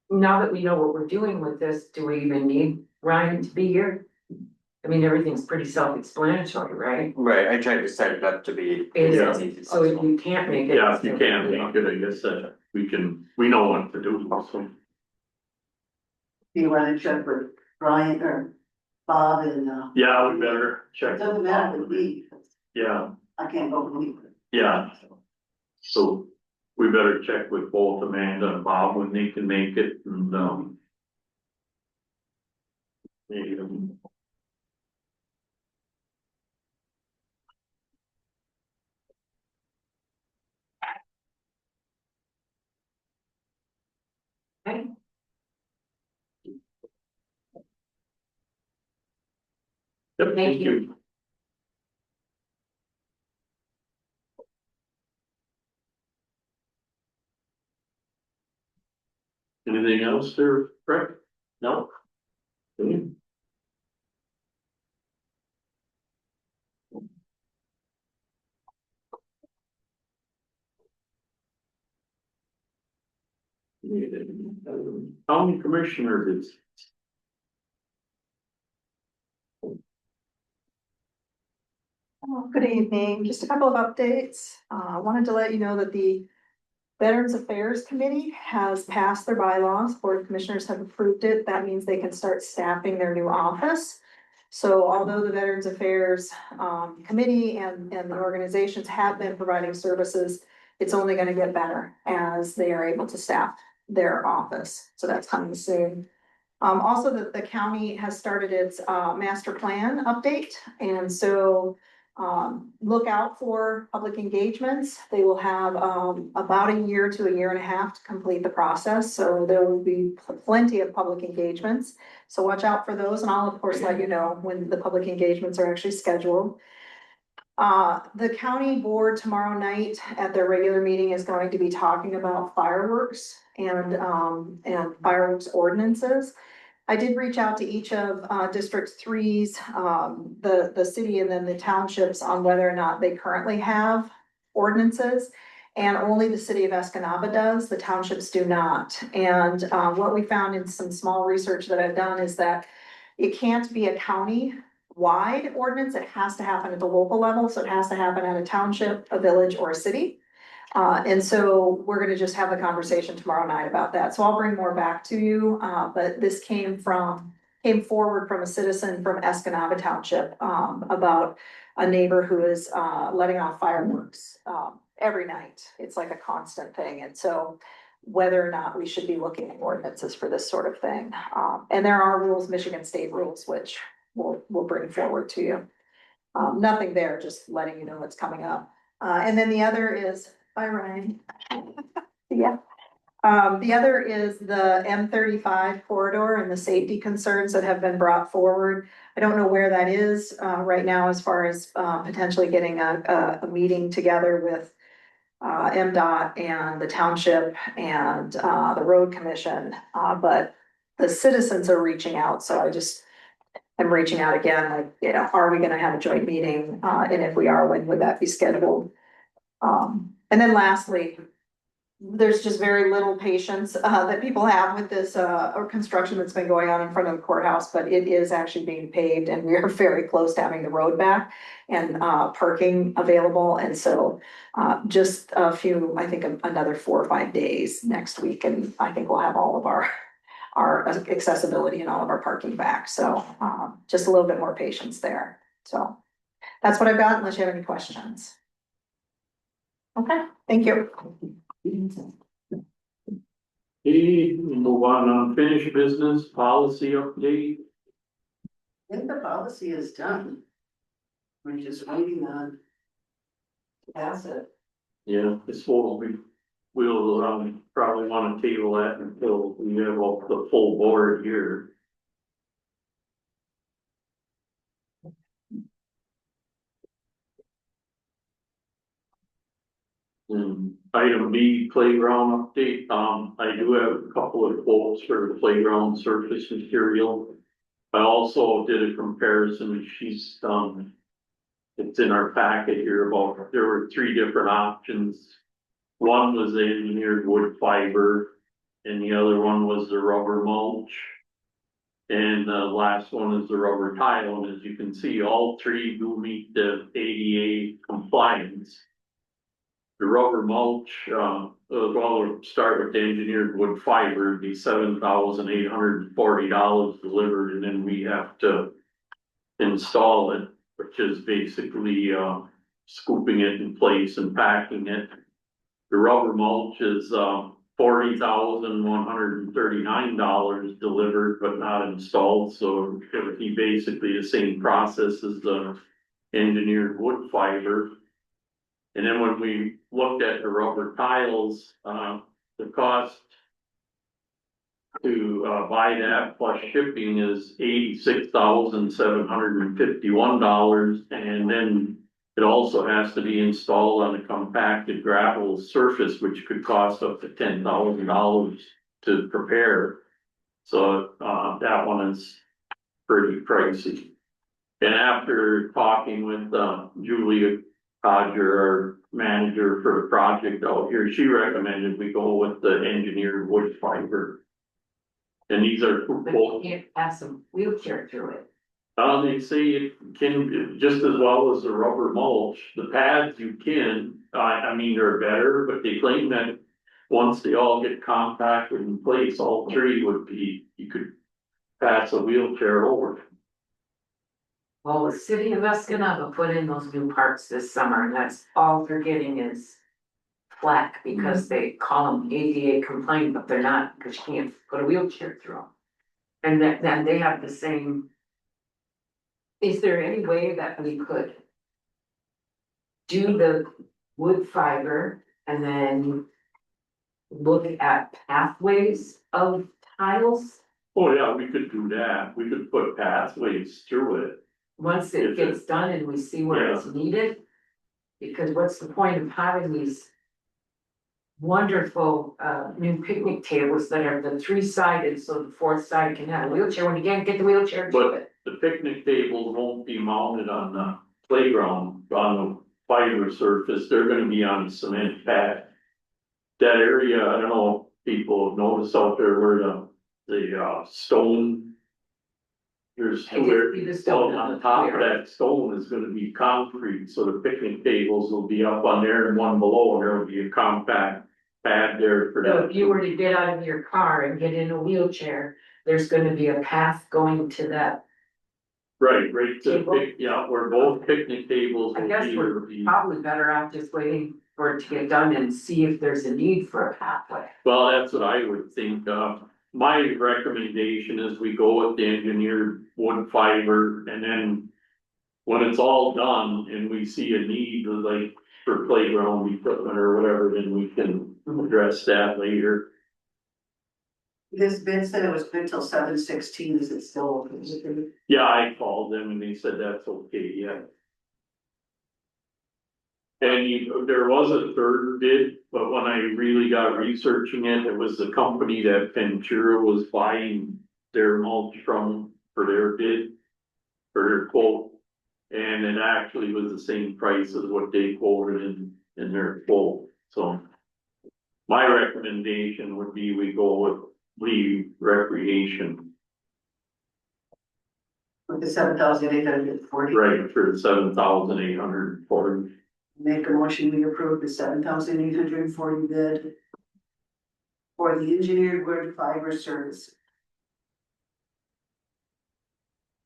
now that we know what we're doing with this, do we even need Ryan to be here? I mean, everything's pretty self-explanatory, right? Right, I tried to set it up to be. Is Yeah. as easy as So if possible. you can't make it. Yeah, if you can't make it, I guess that we know what to do, so. Do you wanna check with Brian or Bob and, Yeah, we better it check. doesn't matter with me, Yeah, I can't vote with you. yeah. So we better check with both Amanda and Bob when they can make it and, maybe, Yep, Thank you. Anything else there, Brett? No, Okay. County commissioner is. Good evening, just a couple of updates. I wanted to let you know that the Veterans Affairs Committee has passed their bylaws. Board of Commissioners have approved it. That means they can start staffing their new office. So although the Veterans Affairs Committee and the organizations have been providing services, it's only gonna get better as they are able to staff their office. So that's coming soon. Also, the county has started its master plan update, and so look out for public engagements. They will have about a year to a year and a half to complete the process, so there will be plenty of public engagements. So watch out for those, and I'll of course let you know when the public engagements are actually scheduled. The county board tomorrow night at their regular meeting is going to be talking about fireworks and fireworks ordinances. I did reach out to each of District Three's, the city and then the townships on whether or not they currently have ordinances. And only the city of Escanaba does, the townships do not. And what we found in some small research that I've done is that it can't be a county-wide ordinance, it has to happen at the local level, so it has to happen at a township, a village, or a city. And so we're gonna just have a conversation tomorrow night about that. So I'll bring more back to you, but this came forward from a citizen from Escanaba Township, about a neighbor who is, letting off fireworks, every night. It's like a constant thing. And so whether or not we should be looking at ordinances for this sort of thing. And there are rules, Michigan state rules, which we'll bring forward to you. Nothing there, just letting you know what's coming up. And then the other is, bye Ryan. Yeah. The other is the M35 corridor and the safety concerns that have been brought forward. I don't know where that is, right now as far as, potentially getting a meeting together with MDOT and the township and, the road commission, but the citizens are reaching out, so I'm reaching out again, like, you know, are we gonna have a joint meeting? And if we are, when would that be scheduled? And then lastly, there's just very little patience, that people have with this, or construction that's been going on in front of the courthouse, but it is actually being paved and we are very close to having the road back and, parking available. And so, just a few, I think another 4 or 5 days next week, and I think we'll have all of our accessibility and all of our parking back. So, just a little bit more patience there. So that's what I've got, unless you have any questions. Okay, thank you. Okay, we'll move on unfinished business, policy update. I think the policy is done. We're just waiting on to pass it. Yeah, this will be, we'll probably wanna table that until we have all the full board here. Item B, playground update, I do have a couple of quotes for the playground surface material. I also did a comparison, she's, it's in our packet here about, there were 3 different options. One was the engineered wood fiber, and the other one was the rubber mulch. And the last one is the rubber tile, and as you can see, all 3 do meet the ADA compliance. The rubber mulch, well, we'll start with the engineered wood fiber, it'd be $7,840 delivered, and then we have to install it, which is basically, scooping it in place and packing it. The rubber mulch is, $40,139 delivered, but not installed, so it would be basically the same process as the engineered wood fiber. And then when we looked at the rubber tiles, the cost to buy that plus shipping is $86,751. And then it also has to be installed on a compacted gravel surface, which could cost up to $10,000 to prepare. So that one is pretty pricey. And after talking with Julia Codger, our manager for the project out here, she recommended we go with the engineered wood fiber. And these are But you both, can't pass a wheelchair through it. they say it can just as well as the rubber mulch. The pads you can, I mean, they're better, but they claim that once they all get compacted in place, all three would be, you could pass a wheelchair over. Well, the city of Escanaba put in those new parks this summer, and that's all they're getting is flack because they call them ADA compliant, but they're not, because you can't put a wheelchair through them. And then they have the same. Is there any way that we could do the wood fiber and then look at pathways of tiles? Oh, yeah, we could do that. We could put pathways through it. Once it gets done and we see where it's needed, because what's the point of having these wonderful new picnic tables that are the 3-sided, so the 4th side can have a wheelchair when you can't get the wheelchair to it. The picnic tables won't be mounted on the playground, on the fiber surface. They're gonna be on a cement pad. That area, I don't know if people have noticed out there where the stone. There's I did where, see the stone on top of that stone is gonna be concrete, so the picnic tables will be up on there and one below, and there will be a compact pad there for So that. if you were to get out of your car and get in a wheelchair, there's gonna be a path going to that. Right to Table? yeah, where both picnic tables I will guess be, we're probably better off just waiting for it to get done and see if there's a need for a pathway. well, that's what I would think. My recommendation is we go with the engineered wood fiber, and then when it's all done and we see a need, like for playground equipment or whatever, then we can address that later. This bid said it was good till 7/16, is it still open? Yeah, I called them and they said that's okay, yeah. And there was a third bid, but when I really got researching it, it was the company that Ventura was buying their mulch from for their bid, for their quote. And it actually was the same price as what they quoted in their quote, so. My recommendation would be we go with Lee Recreation, With the 7,840. right, for the $7,840. Make a motion, we approve the 7,840 bid for the engineered wood fiber service.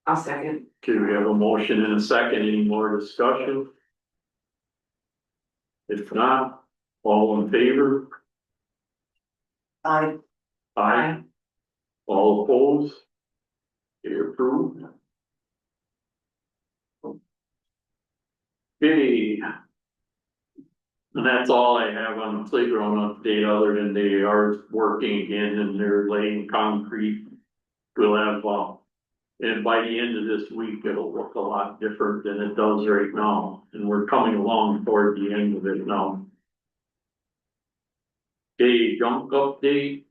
I'll second. Okay, we have a motion and a second, any more discussion? If not, all in favor? I, Aye. All opposed? Okay, approved. Okay. And that's all I have on the playground update, other than they are working again and they're laying concrete. We'll have, and by the end of this week, it'll look a lot different than it does right now, and we're coming along toward the end of it now. Okay, junk update.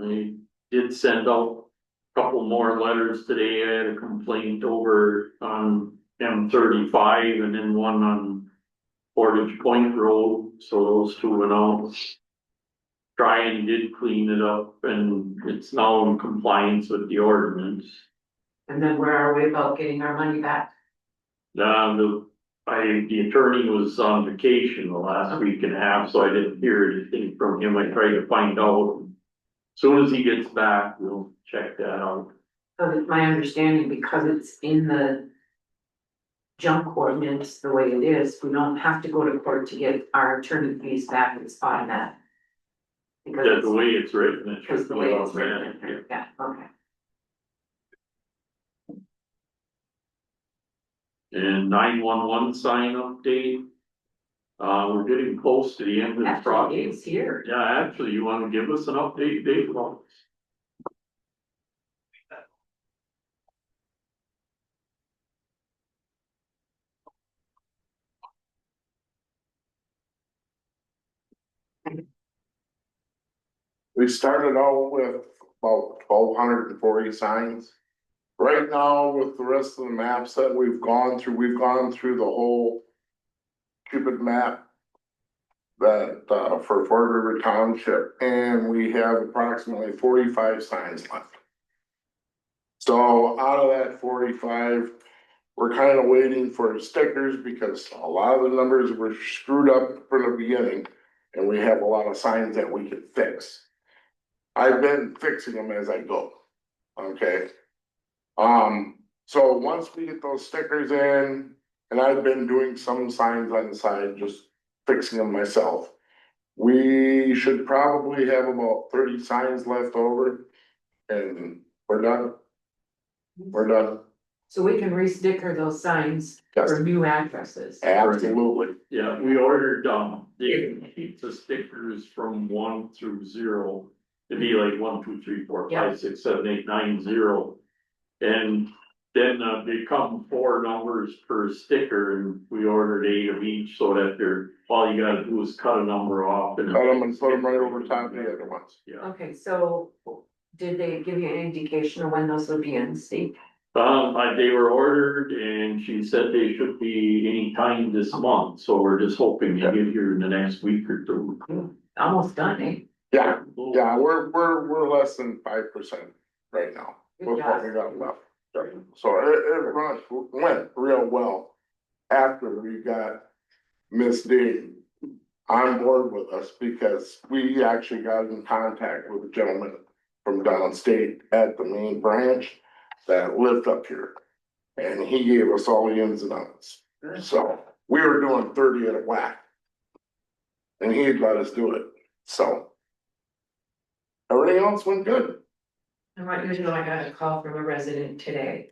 I did send out a couple more letters today. I had a complaint over on M35 and then one on Portage Point Road, so those two went out. Brian did clean it up and it's now in compliance with the ordinance. And then where are we about getting our money back? The attorney was on vacation the last week and a half, so I didn't hear anything from him. I tried to find out. As soon as he gets back, we'll check that out. So it's my understanding, because it's in the junk ordinance the way it is, we don't have to go to court to get our attorney fees back, it's automatic. Because That's the way it's written, it because should the be way all it's written, that. yeah, okay. And 911 sign update. We're getting close to the end of the Actually, project. Dave's here. Yeah, actually, you wanna give us an update, Dave? We started out with about 1,240 signs. Right now, with the rest of the maps that we've gone through the whole Cupid map. That, for Fort River Township, and we have approximately 45 signs left. So out of that 45, we're kind of waiting for stickers because a lot of the numbers were screwed up from the beginning. And we have a lot of signs that we can fix. I've been fixing them as I go, okay? So once we get those stickers in, and I've been doing some signs on the side, just fixing them myself. We should probably have about 30 signs left over, and we're done. We're done, So we can re-sticker those signs Yes. for new addresses. absolutely. Yeah, we ordered, the pizza stickers from 1 through 0. It'd be like 1, 2, 3, 4, 5, 6, 7, 8, 9, 0. And then, they come 4 numbers per sticker, and we ordered 8 of each, so that all you gotta do is cut a number off and. Cut them and put them right over top of the other ones. Yeah, Okay, so did they give you an indication of when those would be in, Steve? they were ordered and she said they should be any time this month, so we're just hoping to get here in the next week or 2. Almost done, eh? Yeah, we're less than 5% right now. Good With what job. we got left. So it went real well after we got Miss D on board with us, because we actually got in contact with a gentleman from downstate at the main branch that lived up here. And he gave us all the ins and outs. So we were doing 30 at a whack. And he'd let us do it, so. Everything else went good. I want you to know I got a call from a resident today,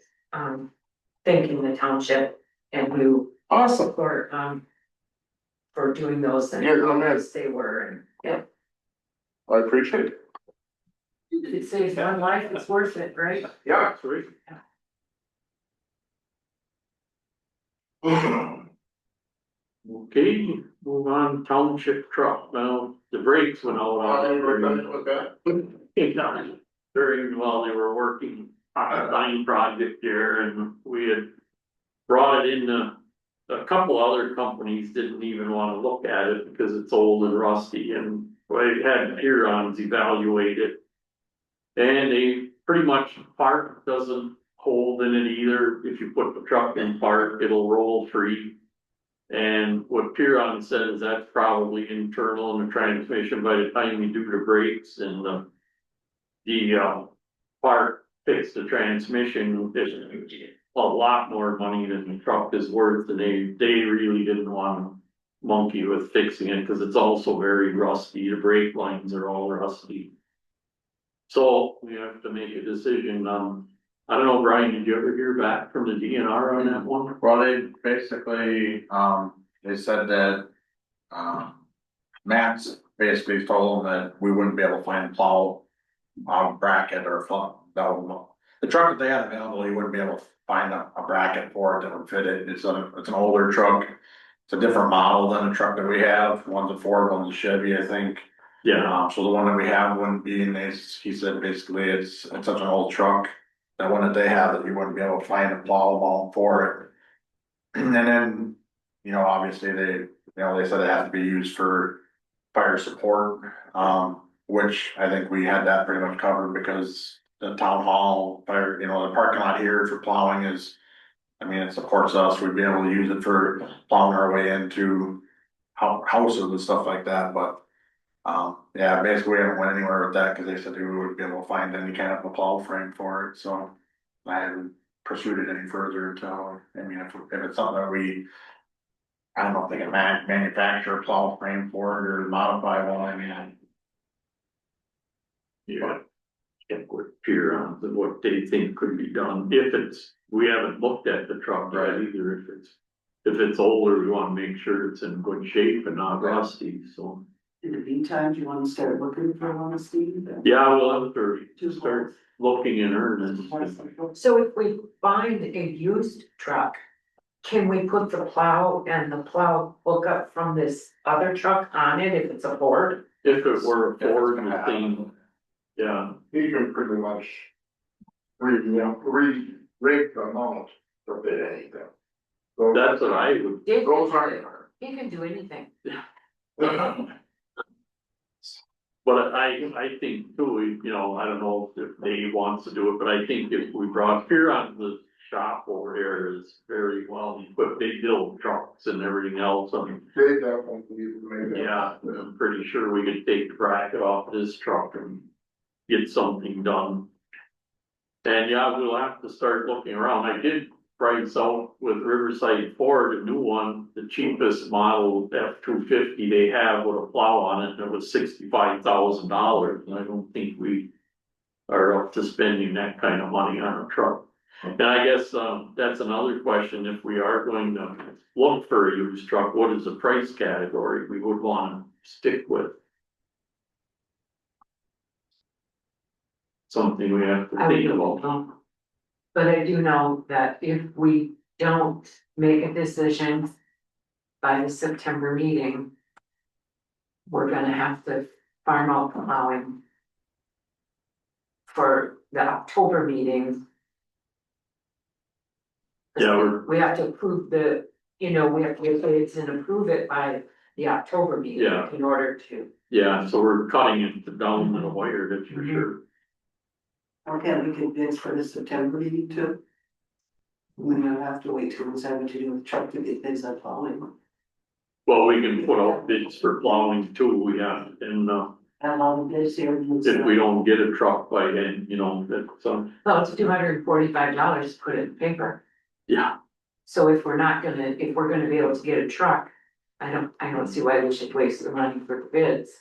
thanking the township and who Awesome. for doing those and Yeah, how I'm in. nice they were, and yeah, I appreciate it. it saves one life, it's worth it, right? Yeah. Sorry. Okay, move on, township truck, well, the brakes went out on it during, while they were working on a sign project there, and we had brought it in, a couple other companies didn't even wanna look at it because it's old and rusty, and we had Huron's evaluate it. And they pretty much, park doesn't hold in it either, if you put the truck in park, it'll roll free. And what Piron said is that's probably internal in the transmission by the time you do the brakes and the part fix the transmission, it's a lot more money than the truck is worth, and they really didn't want to monkey with fixing it, cause it's also very rusty, the brake lines are all rusty. So we have to make a decision, I don't know, Brian, did you ever hear back from the DNR on that one? Well, they basically, they said that, Matt's basically told them that we wouldn't be able to find a plow. Bracket or the truck that they had available, you wouldn't be able to find a bracket for it that would fit it, it's an older truck. It's a different model than the truck that we have, one's a Ford, one's a Chevy, I think. Yeah, So the one that we have wouldn't be, and he said basically it's such an old truck. That one that they have, that you wouldn't be able to find a plow mount for it. And then, obviously they said it has to be used for fire support, which I think we had that pretty much covered because the town hall, fire, the parking lot here for plowing is. I mean, it supports us, we'd be able to use it for plowing our way into houses and stuff like that, but. Yeah, basically we haven't went anywhere with that, cause they said we wouldn't be able to find any kind of a plow frame for it, so. I haven't pursued it any further until, if it's something that we. I don't know if they can manufacture a plow frame for it or modify one, yeah. Check with Piron, what they think could be done, if it's, we haven't looked at the truck right either, if it's. if it's older, we wanna make sure it's in good shape and not rusty, so. In the meantime, do you wanna start looking for one, Steve? Yeah, we'll have to start looking in earnest. So if we find a used truck, can we put the plow and the plow hook up from this other truck on it if it's a Ford? If it were a If it's Ford gonna happen. thing, yeah, You can pretty much rig the mount to fit anything. So that's what I would. Dave Those can aren't do it. He can do anything. But I think too, you know, I don't know if Dave wants to do it, but I think if we brought here on the shop over here is very well equipped, they build trucks and everything else, I mean. They definitely made that. Yeah, I'm pretty sure we could take the bracket off this truck and get something done. And yeah, we'll have to start looking around. I did price out with Riverside Ford, a new one, the cheapest model F-250 they have with a plow on it, and it was $65,000, and I don't think we are up to spending that kind of money on a truck. And I guess, that's another question, if we are going to look for a used truck, what is the price category we would wanna stick with? Something we have to I think don't about. know. But I do know that if we don't make a decision by the September meeting, we're gonna have to farm out plowing for the October meeting. Yeah, We have to approve the, we have to get bids and approve it by the October meeting Yeah. in order to. Yeah, so we're cutting it down to the wire, that's for sure. Okay, we can bid for the September meeting too. We don't have to wait till the 17th with the truck to get bids on plowing. Well, we can put out bids for plowing too, we have, and, And all the bids here. if we don't get a truck by then, that's, Well, it's $245 to put it in paper. yeah. So if we're gonna be able to get a truck, I don't see why we should waste the money for bids.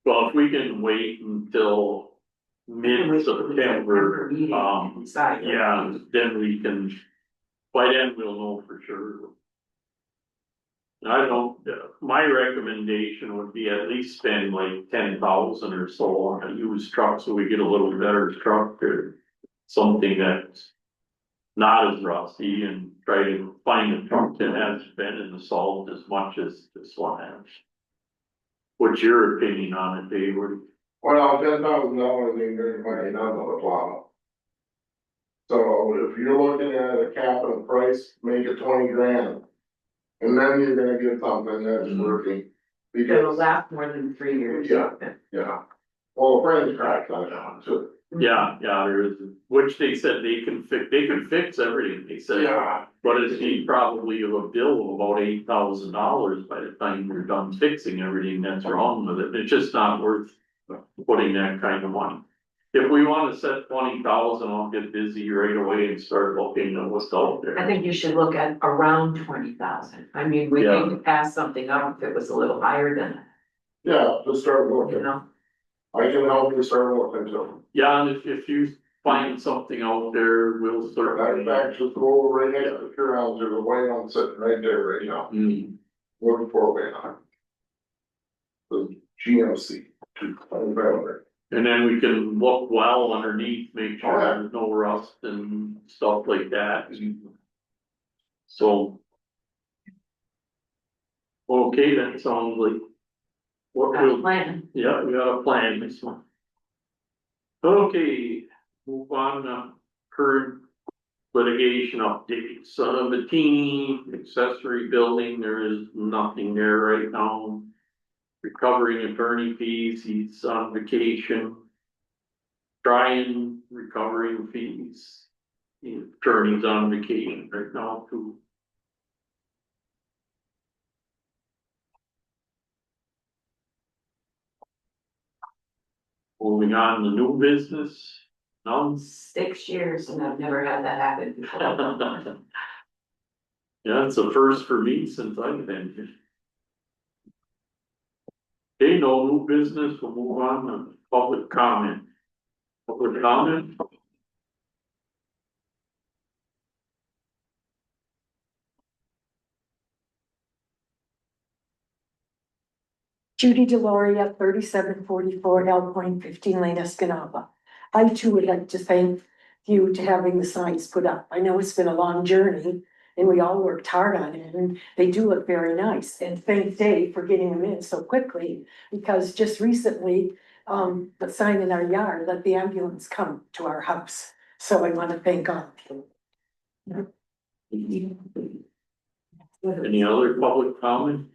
Well, if we can wait until mid-September, Meeting and decide. yeah, then we can, by then we'll know for sure. I don't, my recommendation would be at least spend like 10,000 or so on a used truck, so we get a little better truck or something that's not as rusty, and try to find a truck that hasn't been in the salt as much as this one has. What's your opinion on it, Dave? Well, $10,000 ain't very much none of the plow. So if you're looking at a capital price, make it 20 grand. And then you're gonna get something that's working. It'll Because, last more than 3 years. Yeah. yeah. Well, a friend cracked on that one too. Yeah, there is, which they said they can fix everything, they said. Yeah. But it's probably a bill of about $8,000 by the time you're done fixing everything that's wrong with it. It's just not worth putting that kind of money. If we wanna set 20,000, I'll get busy right away and start looking at what's out I there. think you should look at around 20,000. I mean, we Yeah. need to pass something up if it was a little higher than, Yeah, just start you looking. know. I can help you start looking too. Yeah, and if you find something out there, we'll start. Matter of fact, just go over right next to your house, there's a white one sitting right there right now, looking for a way on. The GMC, 225. And then we can look well underneath, make sure there's no rust and stuff like that. So. Okay, that sounds like. What Got a we'll, plan. yeah, we got a plan this one. Okay, move on to current litigation updates. The team accessory building, there is nothing there right now. Recovering attorney fees, he's on vacation. Trying recovering fees. The attorney's on vacation right now too. Moving on to new business, no? 6 years and I've never had that happen before. Yeah, it's a first for me since I've been here. Okay, no new business, we'll move on to public comment. Public comment? Judy Deloria, 3744 L Point 15 Lane, Escanaba. I too would like to thank you to having the signs put up. I know it's been a long journey and we all worked hard on it and they do look very nice. And thank Dave for getting them in so quickly because just recently, the sign in our yard let the ambulance come to our house. So I want to thank all of you. Any other public comment?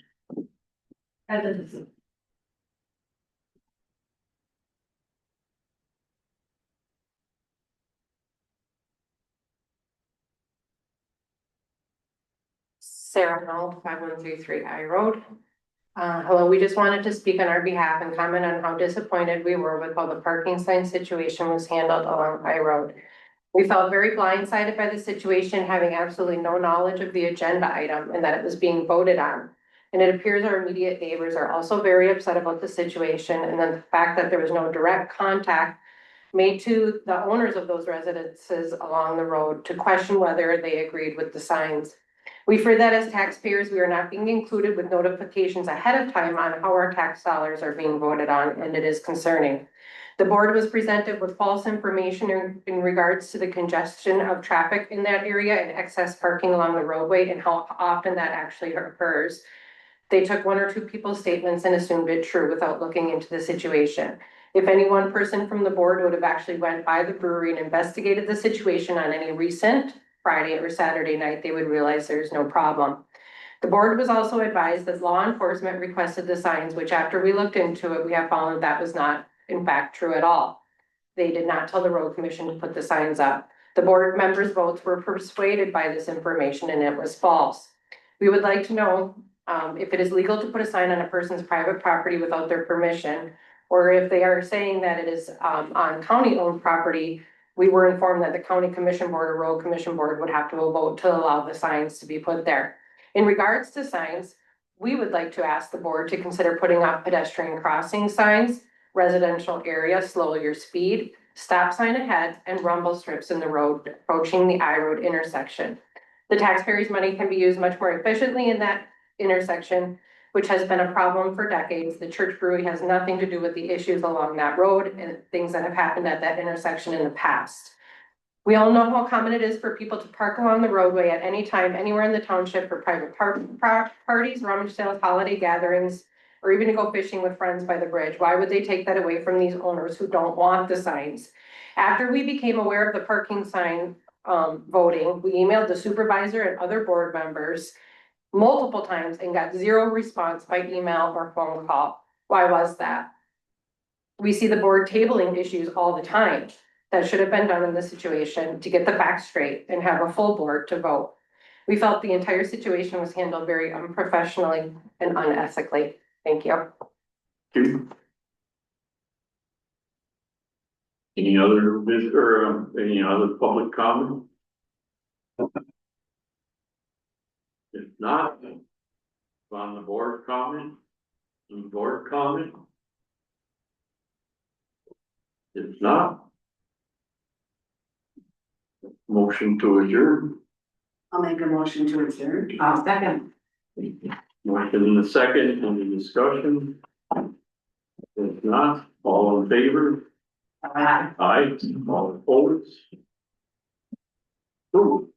Sarah Hall, 5133 I Road. Hello, we just wanted to speak on our behalf and comment on how disappointed we were with how the parking sign situation was handled along I Road. We felt very blindsided by the situation, having absolutely no knowledge of the agenda item and that it was being voted on. And it appears our immediate neighbors are also very upset about the situation and then the fact that there was no direct contact made to the owners of those residences along the road to question whether they agreed with the signs. We fear that as taxpayers, we are not being included with notifications ahead of time on how our tax dollars are being voted on, and it is concerning. The board was presented with false information in regards to the congestion of traffic in that area and excess parking along the roadway and how often that actually occurs. They took one or two people's statements and assumed it true without looking into the situation. If any one person from the board would have actually went by the brewery and investigated the situation on any recent Friday or Saturday night, they would realize there's no problem. The board was also advised that law enforcement requested the signs, which after we looked into it, we have found that was not in fact true at all. They did not tell the road commission to put the signs up. The board members' votes were persuaded by this information and it was false. We would like to know if it is legal to put a sign on a person's private property without their permission, or if they are saying that it is on county-owned property. We were informed that the county commission board or road commission board would have to vote to allow the signs to be put there. In regards to signs, we would like to ask the board to consider putting up pedestrian crossing signs, residential area, slow your speed, stop sign ahead, and rumble strips in the road approaching the I Road intersection. The taxpayers' money can be used much more efficiently in that intersection, which has been a problem for decades. The church brewery has nothing to do with the issues along that road and things that have happened at that intersection in the past. We all know how common it is for people to park along the roadway at any time, anywhere in the township for private parties, rummage sales, holiday gatherings, or even to go fishing with friends by the bridge. Why would they take that away from these owners who don't want the signs? After we became aware of the parking sign voting, we emailed the supervisor and other board members multiple times and got zero response by email or phone call. Why was that? We see the board tabling issues all the time that should have been done in this situation to get the facts straight and have a full board to vote. We felt the entire situation was handled very unprofessionally and unethically. Thank you. Any other any other public comment? If not, on the board comment, board comment. If not, motion to adjourn. I'll make a motion to adjourn. I'll second. Motion in the second, any discussion? If not, all in favor? Aye. All opposed? Ooh.